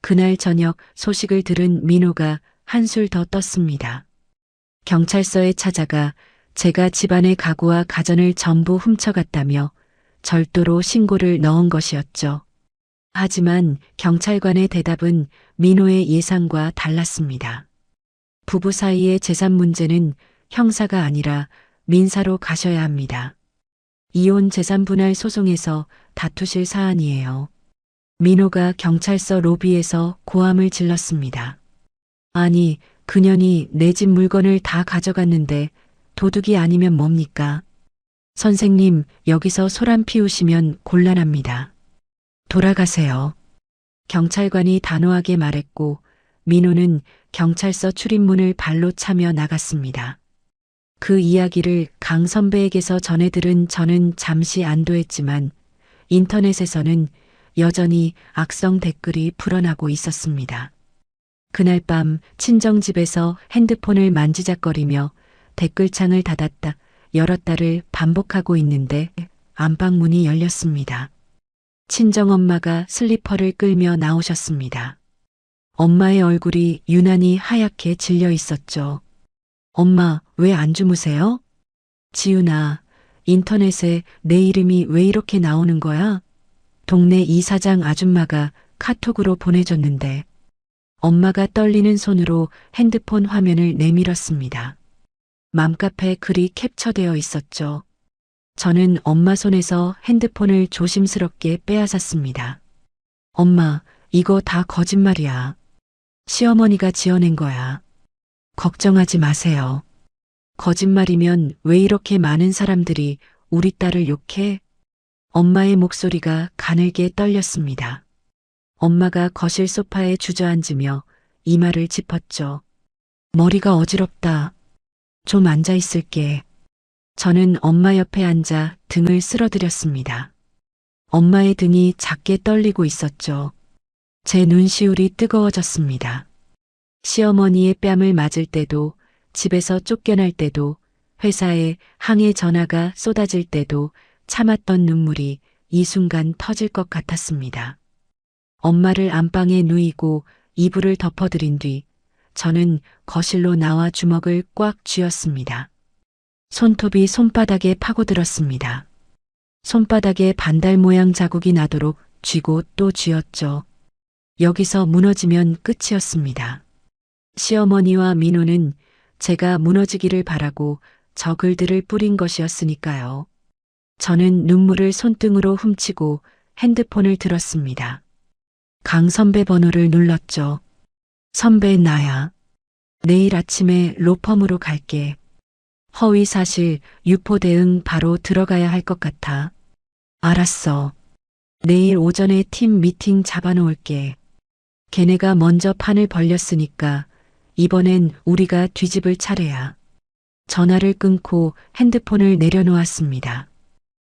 그날 저녁 소식을 들은 민호가 한술 더 떴습니다. 경찰서에 찾아가 제가 집안의 가구와 가전을 전부 훔쳐갔다며 절도로 신고를 넣은 것이었죠. 하지만 경찰관의 대답은 민호의 예상과 달랐습니다. 부부 사이의 재산 문제는 형사가 아니라 민사로 가셔야 합니다. 이혼 재산 분할 소송에서 다투실 사안이에요. 민호가 경찰서 로비에서 고함을 질렀습니다. 아니, 그년이 내 집 물건을 다 가져갔는데 도둑이 아니면 뭡니까? 선생님, 여기서 소란 피우시면 곤란합니다. 돌아가세요. 경찰관이 단호하게 말했고 민호는 경찰서 출입문을 발로 차며 나갔습니다. 그 이야기를 강 선배에게서 전해 들은 저는 잠시 안도했지만 인터넷에서는 여전히 악성 댓글이 불어나고 있었습니다. 그날 밤 친정집에서 핸드폰을 만지작거리며 댓글창을 닫았다 열었다를 반복하고 있는데 안방문이 열렸습니다. 친정엄마가 슬리퍼를 끌며 나오셨습니다. 엄마의 얼굴이 유난히 하얗게 질려 있었죠. 엄마, 왜 안 주무세요? 지윤아, 인터넷에 내 이름이 왜 이렇게 나오는 거야? 동네 이사장 아줌마가 카톡으로 보내줬는데. 엄마가 떨리는 손으로 핸드폰 화면을 내밀었습니다. 맘카페 글이 캡처되어 있었죠. 저는 엄마 손에서 핸드폰을 조심스럽게 빼앗았습니다. 엄마, 이거 다 거짓말이야. 시어머니가 지어낸 거야. 걱정하지 마세요. 거짓말이면 왜 이렇게 많은 사람들이 우리 딸을 욕해? 엄마의 목소리가 가늘게 떨렸습니다. 엄마가 거실 소파에 주저앉으며 이마를 짚었죠. 머리가 어지럽다. 좀 앉아 있을게. 저는 엄마 옆에 앉아 등을 쓸어드렸습니다. 엄마의 등이 작게 떨리고 있었죠. 제 눈시울이 뜨거워졌습니다. 시어머니의 뺨을 맞을 때도, 집에서 쫓겨날 때도, 회사에 항해 전화가 쏟아질 때도 참았던 눈물이 이 순간 터질 것 같았습니다. 엄마를 안방에 누이고 이불을 덮어드린 뒤 저는 거실로 나와 주먹을 꽉 쥐었습니다. 손톱이 손바닥에 파고들었습니다. 손바닥에 반달 모양 자국이 나도록 쥐고 또 쥐었죠. 여기서 무너지면 끝이었습니다. 시어머니와 민호는 제가 무너지기를 바라고 저 글들을 뿌린 것이었으니까요. 저는 눈물을 손등으로 훔치고 핸드폰을 들었습니다. 강 선배 번호를 눌렀죠. 선배 나야. 내일 아침에 로펌으로 갈게. 허위 사실, 유포 대응 바로 들어가야 할 것 같아. 알았어. 내일 오전에 팀 미팅 잡아놓을게. 걔네가 먼저 판을 벌렸으니까 이번엔 우리가 뒤집을 차례야. 전화를 끊고 핸드폰을 내려놓았습니다.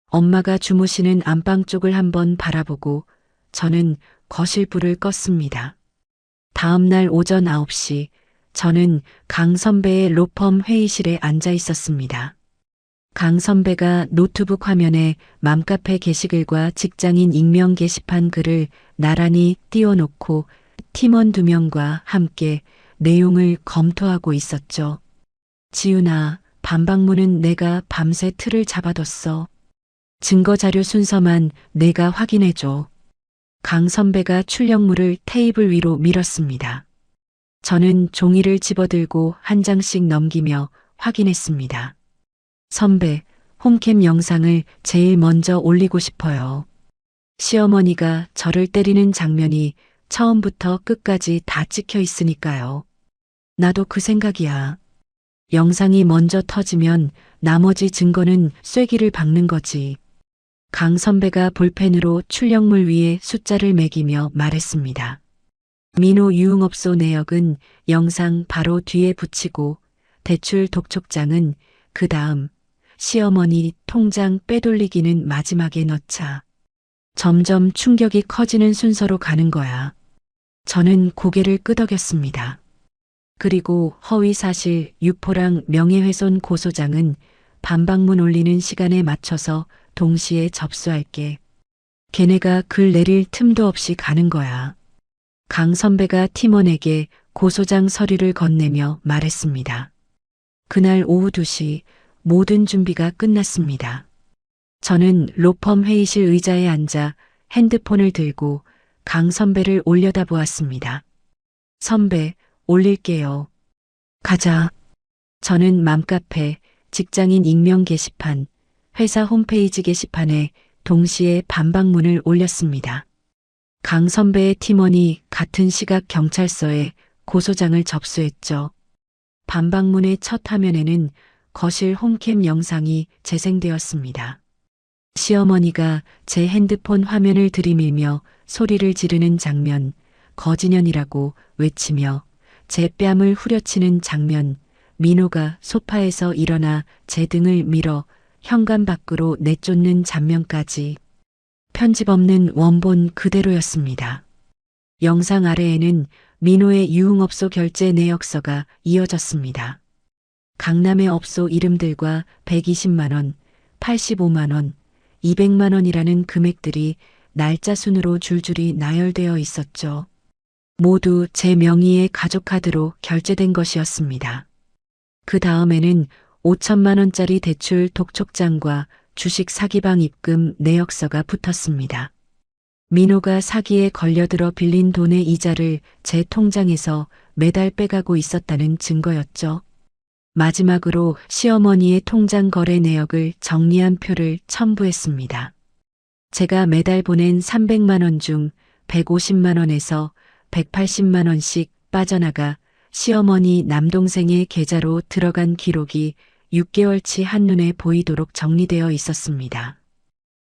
엄마가 주무시는 안방 쪽을 한번 바라보고 저는 거실 불을 껐습니다. 다음 날 오전 9시 저는 강 선배의 로펌 회의실에 앉아 있었습니다. 강 선배가 노트북 화면에 맘카페 게시글과 직장인 익명 게시판 글을 나란히 띄워놓고 팀원 2명과 함께 내용을 검토하고 있었죠. 지훈아, 반박문은 내가 밤새 틀을 잡아뒀어. 증거자료 순서만 내가 확인해줘. 강 선배가 출력물을 테이블 위로 밀었습니다. 저는 종이를 집어들고 한 장씩 넘기며 확인했습니다. 선배, 홈캠 영상을 제일 먼저 올리고 싶어요. 시어머니가 저를 때리는 장면이 처음부터 끝까지 다 찍혀 있으니까요. 나도 그 생각이야. 영상이 먼저 터지면 나머지 증거는 쐐기를 박는 거지. 강 선배가 볼펜으로 출력물 위에 숫자를 매기며 말했습니다. 민호 유흥업소 내역은 영상 바로 뒤에 붙이고 대출 독촉장은 그 다음 시어머니 통장 빼돌리기는 마지막에 넣자. 점점 충격이 커지는 순서로 가는 거야. 저는 고개를 끄덕였습니다. 그리고 허위사실 유포랑 명예훼손 고소장은 반박문 올리는 시간에 맞춰서 동시에 접수할게. 걔네가 글 내릴 틈도 없이 가는 거야. 강 선배가 팀원에게 고소장 서류를 건네며 말했습니다. 그날 오후 2시 모든 준비가 끝났습니다. 저는 로펌 회의실 의자에 앉아 핸드폰을 들고 강 선배를 올려다보았습니다. 선배, 올릴게요. 가자. 저는 맘카페, 직장인 익명 게시판, 회사 홈페이지 게시판에 동시에 반박문을 올렸습니다. 강 선배의 팀원이 같은 시각 경찰서에 고소장을 접수했죠. 반박문의 첫 화면에는 거실 홈캠 영상이 재생되었습니다. 시어머니가 제 핸드폰 화면을 들이밀며 소리를 지르는 장면, 거지년이라고 외치며 제 뺨을 후려치는 장면, 민호가 소파에서 일어나 제 등을 밀어 현관 밖으로 내쫓는 장면까지 편집 없는 원본 그대로였습니다. 영상 아래에는 민호의 유흥업소 결제 내역서가 이어졌습니다. 강남의 업소 이름들과 120만 원, 85만 원, 200만 원이라는 금액들이 날짜 순으로 줄줄이 나열되어 있었죠. 모두 제 명의의 가족카드로 결제된 것이었습니다. 그 다음에는 5천만 원짜리 대출 독촉장과 주식 사기방 입금 내역서가 붙었습니다. 민호가 사기에 걸려들어 빌린 돈의 이자를 제 통장에서 매달 빼가고 있었다는 증거였죠. 마지막으로 시어머니의 통장 거래 내역을 정리한 표를 첨부했습니다. 제가 매달 보낸 300만 원 중 150만 원에서 180만 원씩 빠져나가 시어머니 남동생의 계좌로 들어간 기록이 6개월치 한눈에 보이도록 정리되어 있었습니다.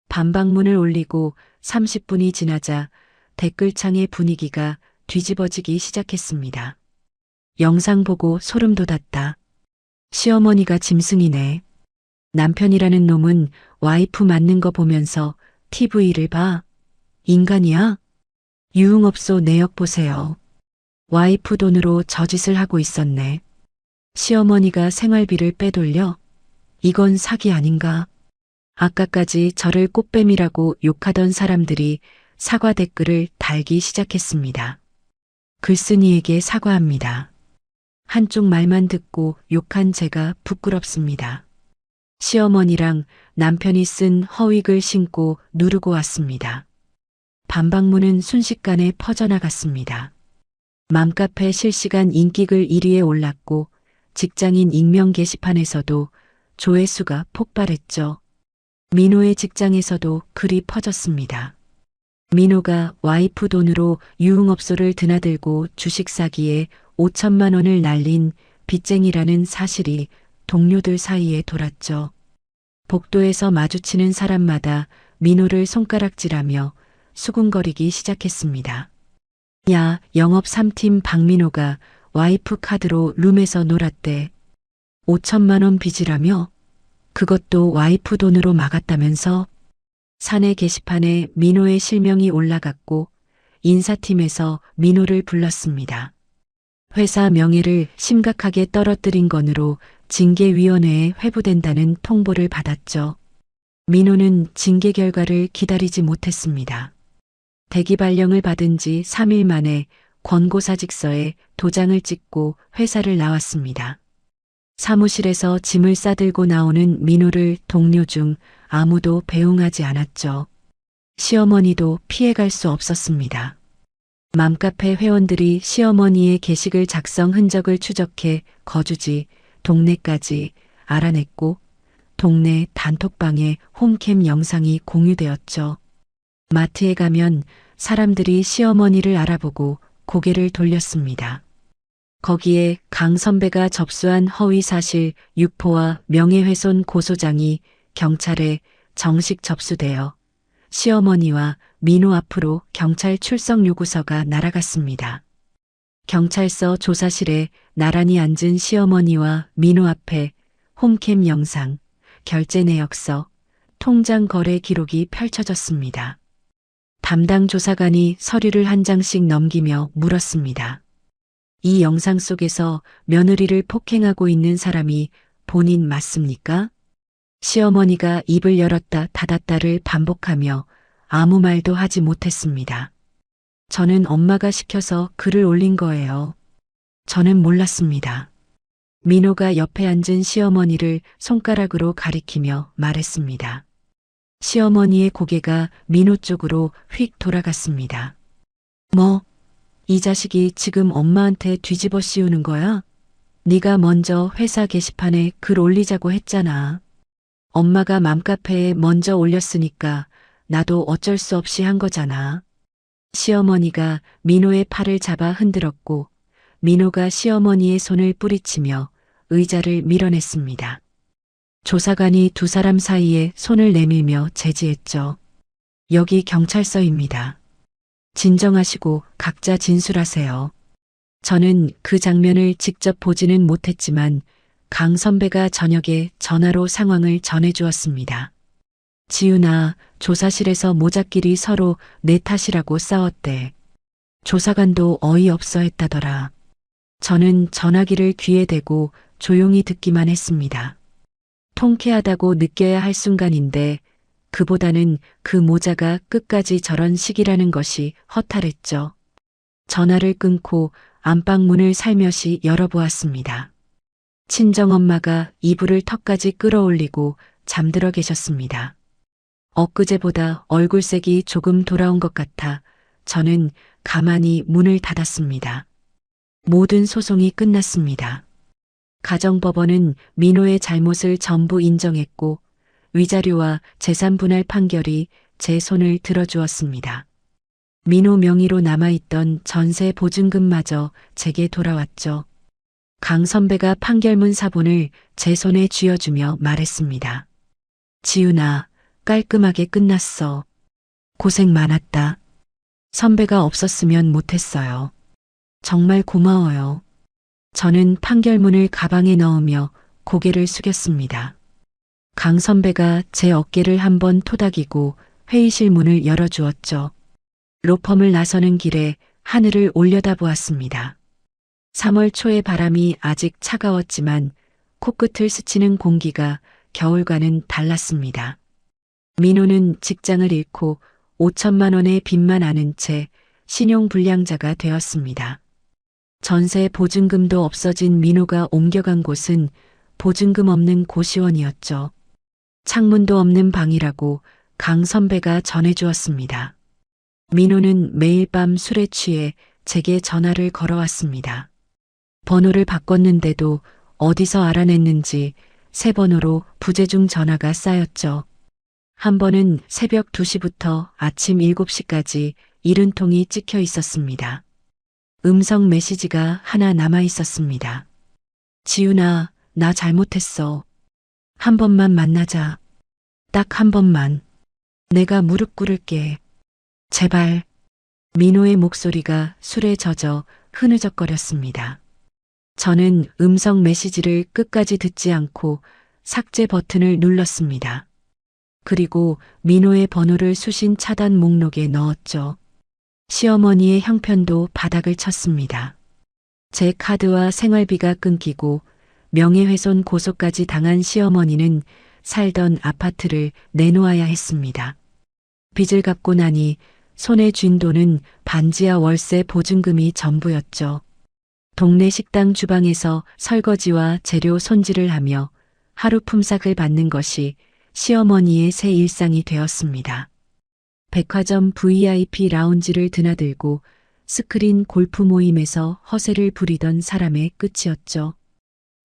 반박문을 올리고 30분이 지나자 댓글창의 분위기가 뒤집어지기 시작했습니다. 영상 보고 소름 돋았다. 시어머니가 짐승이네. 남편이라는 놈은 와이프 맞는 거 보면서 TV를 봐. 인간이야? 유흥업소 내역 보세요. 와이프 돈으로 저짓을 하고 있었네. 시어머니가 생활비를 빼돌려? 이건 사기 아닌가? 아까까지 저를 꽃뱀이라고 욕하던 사람들이 사과 댓글을 달기 시작했습니다. 글쓴이에게 사과합니다. 한쪽 말만 듣고 욕한 제가 부끄럽습니다. 시어머니랑 남편이 쓴 허위글 신고 누르고 왔습니다. 반박문은 순식간에 퍼져나갔습니다. 맘카페 실시간 인기글 1위에 올랐고 직장인 익명 게시판에서도 조회수가 폭발했죠. 민호의 직장에서도 글이 퍼졌습니다. 민호가 와이프 돈으로 유흥업소를 드나들고 주식 사기에 5천만 원을 날린 빚쟁이라는 사실이 동료들 사이에 돌았죠. 복도에서 마주치는 사람마다 민호를 손가락질하며 수군거리기 시작했습니다. 야, 영업 3팀 박민호가 와이프 카드로 룸에서 놀았대. 5천만 원 빚이라며? 그것도 와이프 돈으로 막았다면서? 사내 게시판에 민호의 실명이 올라갔고 인사팀에서 민호를 불렀습니다. 회사 명예를 심각하게 떨어뜨린 건으로 징계위원회에 회부된다는 통보를 받았죠. 민호는 징계 결과를 기다리지 못했습니다. 대기 발령을 받은 지 3일 만에 권고사직서에 도장을 찍고 회사를 나왔습니다. 사무실에서 짐을 싸들고 나오는 민호를 동료 중 아무도 배웅하지 않았죠. 시어머니도 피해갈 수 없었습니다. 맘카페 회원들이 시어머니의 게시글 작성 흔적을 추적해 거주지, 동네까지 알아냈고 동네 단톡방에 홈캠 영상이 공유되었죠. 마트에 가면 사람들이 시어머니를 알아보고 고개를 돌렸습니다. 거기에 강 선배가 접수한 허위사실 유포와 명예훼손 고소장이 경찰에 정식 접수되어 시어머니와 민호 앞으로 경찰 출석 요구서가 날아갔습니다. 경찰서 조사실에 나란히 앉은 시어머니와 민호 앞에 홈캠 영상, 결제 내역서, 통장 거래 기록이 펼쳐졌습니다. 담당 조사관이 서류를 한 장씩 넘기며 물었습니다. 이 영상 속에서 며느리를 폭행하고 있는 사람이 본인 맞습니까? 시어머니가 입을 열었다 닫았다를 반복하며 아무 말도 하지 못했습니다. 저는 엄마가 시켜서 글을 올린 거예요. 저는 몰랐습니다. 민호가 옆에 앉은 시어머니를 손가락으로 가리키며 말했습니다. 시어머니의 고개가 민호 쪽으로 휙 돌아갔습니다. 뭐, 이 자식이 지금 엄마한테 뒤집어 씌우는 거야? 네가 먼저 회사 게시판에 글 올리자고 했잖아. 엄마가 맘카페에 먼저 올렸으니까 나도 어쩔 수 없이 한 거잖아. 시어머니가 민호의 팔을 잡아 흔들었고 민호가 시어머니의 손을 뿌리치며 의자를 밀어냈습니다. 조사관이 두 사람 사이에 손을 내밀며 제지했죠. 여기 경찰서입니다. 진정하시고 각자 진술하세요. 저는 그 장면을 직접 보지는 못했지만 강 선배가 저녁에 전화로 상황을 전해주었습니다. 지윤아, 조사실에서 모자끼리 서로 내 탓이라고 싸웠대. 조사관도 어이없어 했다더라. 저는 전화기를 귀에 대고 조용히 듣기만 했습니다. 통쾌하다고 느껴야 할 순간인데 그보다는 그 모자가 끝까지 저런 식이라는 것이 허탈했죠. 전화를 끊고 안방문을 살며시 열어보았습니다. 친정엄마가 이불을 턱까지 끌어올리고 잠들어 계셨습니다. 엊그제보다 얼굴색이 조금 돌아온 것 같아 저는 가만히 문을 닫았습니다. 모든 소송이 끝났습니다. 가정법원은 민호의 잘못을 전부 인정했고 위자료와 재산 분할 판결이 제 손을 들어주었습니다. 민호 명의로 남아있던 전세 보증금마저 제게 돌아왔죠. 강 선배가 판결문 사본을 제 손에 쥐어주며 말했습니다. 지윤아, 깔끔하게 끝났어. 고생 많았다. 선배가 없었으면 못했어요. 정말 고마워요. 저는 판결문을 가방에 넣으며 고개를 숙였습니다. 강 선배가 제 어깨를 한번 토닥이고 회의실 문을 열어주었죠. 로펌을 나서는 길에 하늘을 올려다보았습니다. 3월 초의 바람이 아직 차가웠지만 코끝을 스치는 공기가 겨울과는 달랐습니다. 민호는 직장을 잃고 5천만 원의 빚만 아는 채 신용불량자가 되었습니다. 전세 보증금도 없어진 민호가 옮겨간 곳은 보증금 없는 고시원이었죠. 창문도 없는 방이라고 강 선배가 전해주었습니다. 민호는 매일 밤 술에 취해 제게 전화를 걸어왔습니다. 번호를 바꿨는데도 어디서 알아냈는지 새 번호로 부재중 전화가 쌓였죠. 한 번은 새벽 2시부터 아침 7시까지 70통이 찍혀 있었습니다. 음성 메시지가 하나 남아 있었습니다. 지윤아, 나 잘못했어. 한 번만 만나자. 딱 한 번만. 내가 무릎 꿇을게. 제발. 민호의 목소리가 술에 젖어 흐느적거렸습니다. 저는 음성 메시지를 끝까지 듣지 않고 삭제 버튼을 눌렀습니다. 그리고 민호의 번호를 수신 차단 목록에 넣었죠. 시어머니의 형편도 바닥을 쳤습니다. 제 카드와 생활비가 끊기고 명예훼손 고소까지 당한 시어머니는 살던 아파트를 내놓아야 했습니다. 빚을 갚고 나니 손에 쥔 돈은 반지하 월세 보증금이 전부였죠. 동네 식당 주방에서 설거지와 재료 손질을 하며 하루 품삯을 받는 것이 시어머니의 새 일상이 되었습니다. 백화점 VIP 라운지를 드나들고 스크린 골프 모임에서 허세를 부리던 사람의 끝이었죠.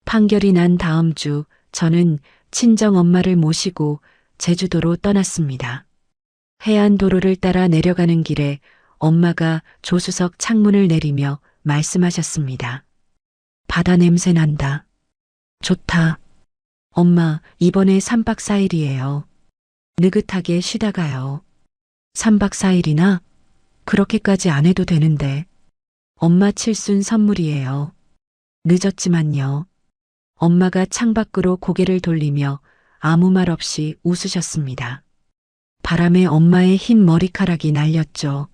판결이 난 다음 주 저는 친정 엄마를 모시고 제주도로 떠났습니다. 해안도로를 따라 내려가는 길에 엄마가 조수석 창문을 내리며 말씀하셨습니다. 바다 냄새 난다. 좋다. 엄마, 이번에 3박 4일이에요. 느긋하게 쉬다 가요. 3박 4일이나? 그렇게까지 안 해도 되는데. 엄마 칠순 선물이에요. 늦었지만요. 엄마가 창밖으로 고개를 돌리며 아무 말 없이 웃으셨습니다. 바람에 엄마의 흰 머리카락이 날렸죠.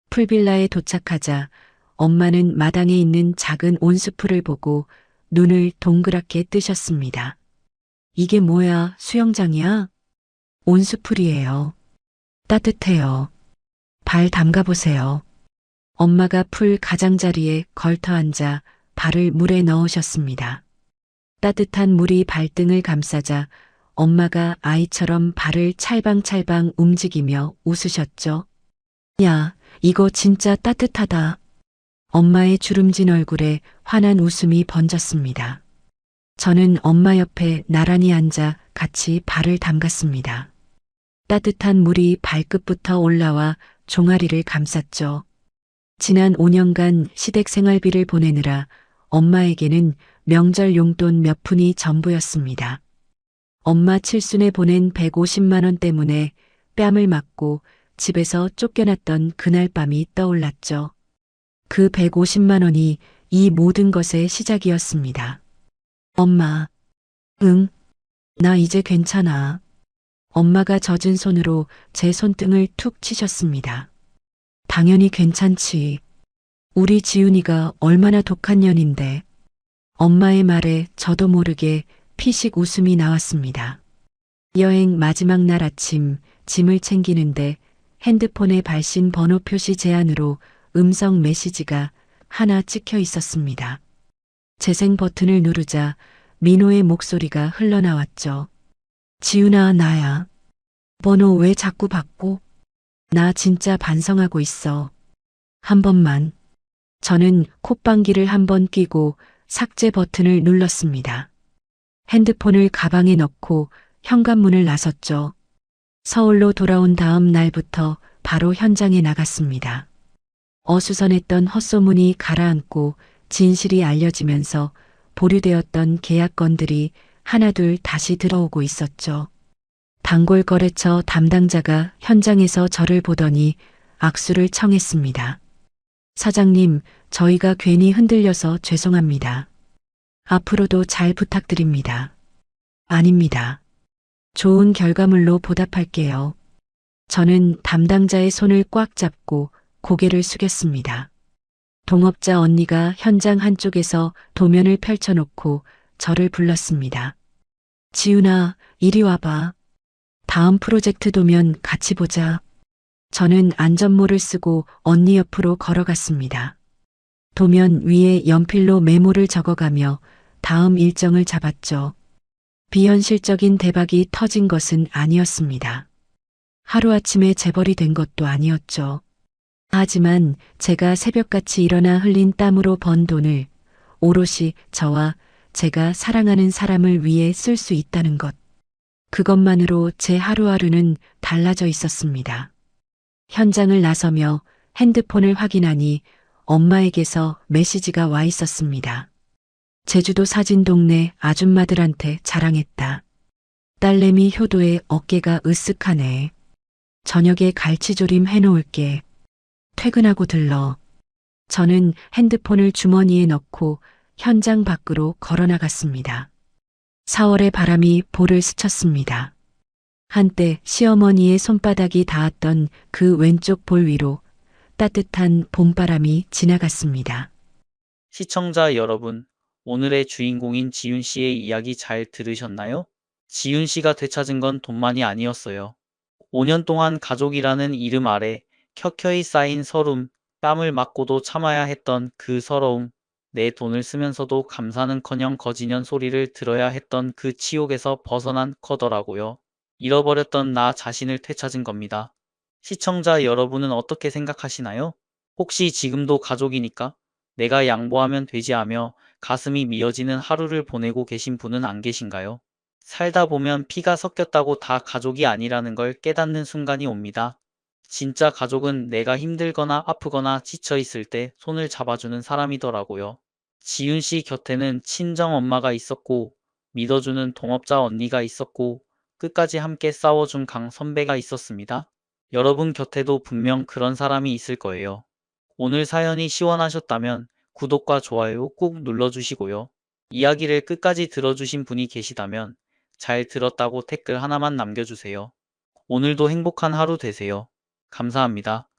풀빌라에 도착하자 엄마는 마당에 있는 작은 온수풀을 보고 눈을 동그랗게 뜨셨습니다. 이게 뭐야, 수영장이야? 온수풀이에요. 따뜻해요. 발 담가보세요. 엄마가 풀 가장자리에 걸터 앉아 발을 물에 넣으셨습니다. 따뜻한 물이 발등을 감싸자 엄마가 아이처럼 발을 찰방찰방 움직이며 웃으셨죠. 야, 이거 진짜 따뜻하다. 엄마의 주름진 얼굴에 환한 웃음이 번졌습니다. 저는 엄마 옆에 나란히 앉아 같이 발을 담갔습니다. 따뜻한 물이 발끝부터 올라와 종아리를 감쌌죠. 지난 5년간 시댁 생활비를 보내느라 엄마에게는 명절 용돈 몇 푼이 전부였습니다. 엄마 칠순에 보낸 150만 원 때문에 뺨을 맞고 집에서 쫓겨났던 그날 밤이 떠올랐죠. 그 150만 원이 이 모든 것의 시작이었습니다. 엄마, 응, 나 이제 괜찮아. 엄마가 젖은 손으로 제 손등을 툭 치셨습니다. 당연히 괜찮지. 우리 지훈이가 얼마나 독한 년인데. 엄마의 말에 저도 모르게 피식 웃음이 나왔습니다. 여행 마지막 날 아침 짐을 챙기는데 핸드폰의 발신 번호 표시 제한으로 음성 메시지가 하나 찍혀 있었습니다. 재생 버튼을 누르자 민호의 목소리가 흘러나왔죠. 지훈아, 나야. 번호 왜 자꾸 바꿔? 나 진짜 반성하고 있어. 한 번만. 저는 콧방귀를 한 번 끼고 삭제 버튼을 눌렀습니다. 핸드폰을 가방에 넣고 현관문을 나섰죠. 서울로 돌아온 다음 날부터 바로 현장에 나갔습니다. 어수선했던 헛소문이 가라앉고 진실이 알려지면서 보류되었던 계약건들이 하나둘 다시 들어오고 있었죠. 단골 거래처 담당자가 현장에서 저를 보더니 악수를 청했습니다. 사장님, 저희가 괜히 흔들려서 죄송합니다. 앞으로도 잘 부탁드립니다. 아닙니다. 좋은 결과물로 보답할게요. 저는 담당자의 손을 꽉 잡고 고개를 숙였습니다. 동업자 언니가 현장 한쪽에서 도면을 펼쳐놓고 저를 불렀습니다. 지훈아, 이리 와봐. 다음 프로젝트 도면 같이 보자. 저는 안전모를 쓰고 언니 옆으로 걸어갔습니다. 도면 위에 연필로 메모를 적어가며 다음 일정을 잡았죠. 비현실적인 대박이 터진 것은 아니었습니다. 하루아침에 재벌이 된 것도 아니었죠. 하지만 제가 새벽같이 일어나 흘린 땀으로 번 돈을 오롯이 저와 제가 사랑하는 사람을 위해 쓸 수 있다는 것. 그것만으로 제 하루하루는 달라져 있었습니다. 현장을 나서며 핸드폰을 확인하니 엄마에게서 메시지가 와 있었습니다. 제주도 사진 동네 아줌마들한테 자랑했다. 딸내미 효도의 어깨가 으쓱하네. 저녁에 갈치조림 해놓을게. 퇴근하고 들러. 저는 핸드폰을 주머니에 넣고 현장 밖으로 걸어 나갔습니다. 4월의 바람이 볼을 스쳤습니다. 한때 시어머니의 손바닥이 닿았던 그 왼쪽 볼 위로 따뜻한 봄바람이 지나갔습니다. 시청자 여러분, 오늘의 주인공인 지윤 씨의 이야기 잘 들으셨나요? 지윤 씨가 되찾은 건 돈만이 아니었어요. 5년 동안 가족이라는 이름 아래 켜켜이 쌓인 서름, 뺨을 맞고도 참아야 했던 그 서러움, 내 돈을 쓰면서도 감사는커녕 거지년 소리를 들어야 했던 그 치욕에서 벗어난 거더라고요. 잃어버렸던 나 자신을 되찾은 겁니다. 시청자 여러분은 어떻게 생각하시나요? 혹시 지금도 가족이니까 내가 양보하면 되지 하며 가슴이 미어지는 하루를 보내고 계신 분은 안 계신가요? 살다 보면 피가 섞였다고 다 가족이 아니라는 걸 깨닫는 순간이 옵니다. 진짜 가족은 내가 힘들거나 아프거나 지쳐 있을 때 손을 잡아주는 사람이더라고요. 지윤 씨 곁에는 친정 엄마가 있었고, 믿어주는 동업자 언니가 있었고, 끝까지 함께 싸워준 강 선배가 있었습니다. 여러분 곁에도 분명 그런 사람이 있을 거예요. 오늘 사연이 시원하셨다면 구독과 좋아요 꾹 눌러주시고요. 이야기를 끝까지 들어주신 분이 계시다면 잘 들었다고 댓글 하나만 남겨주세요. 오늘도 행복한 하루 되세요. 감사합니다.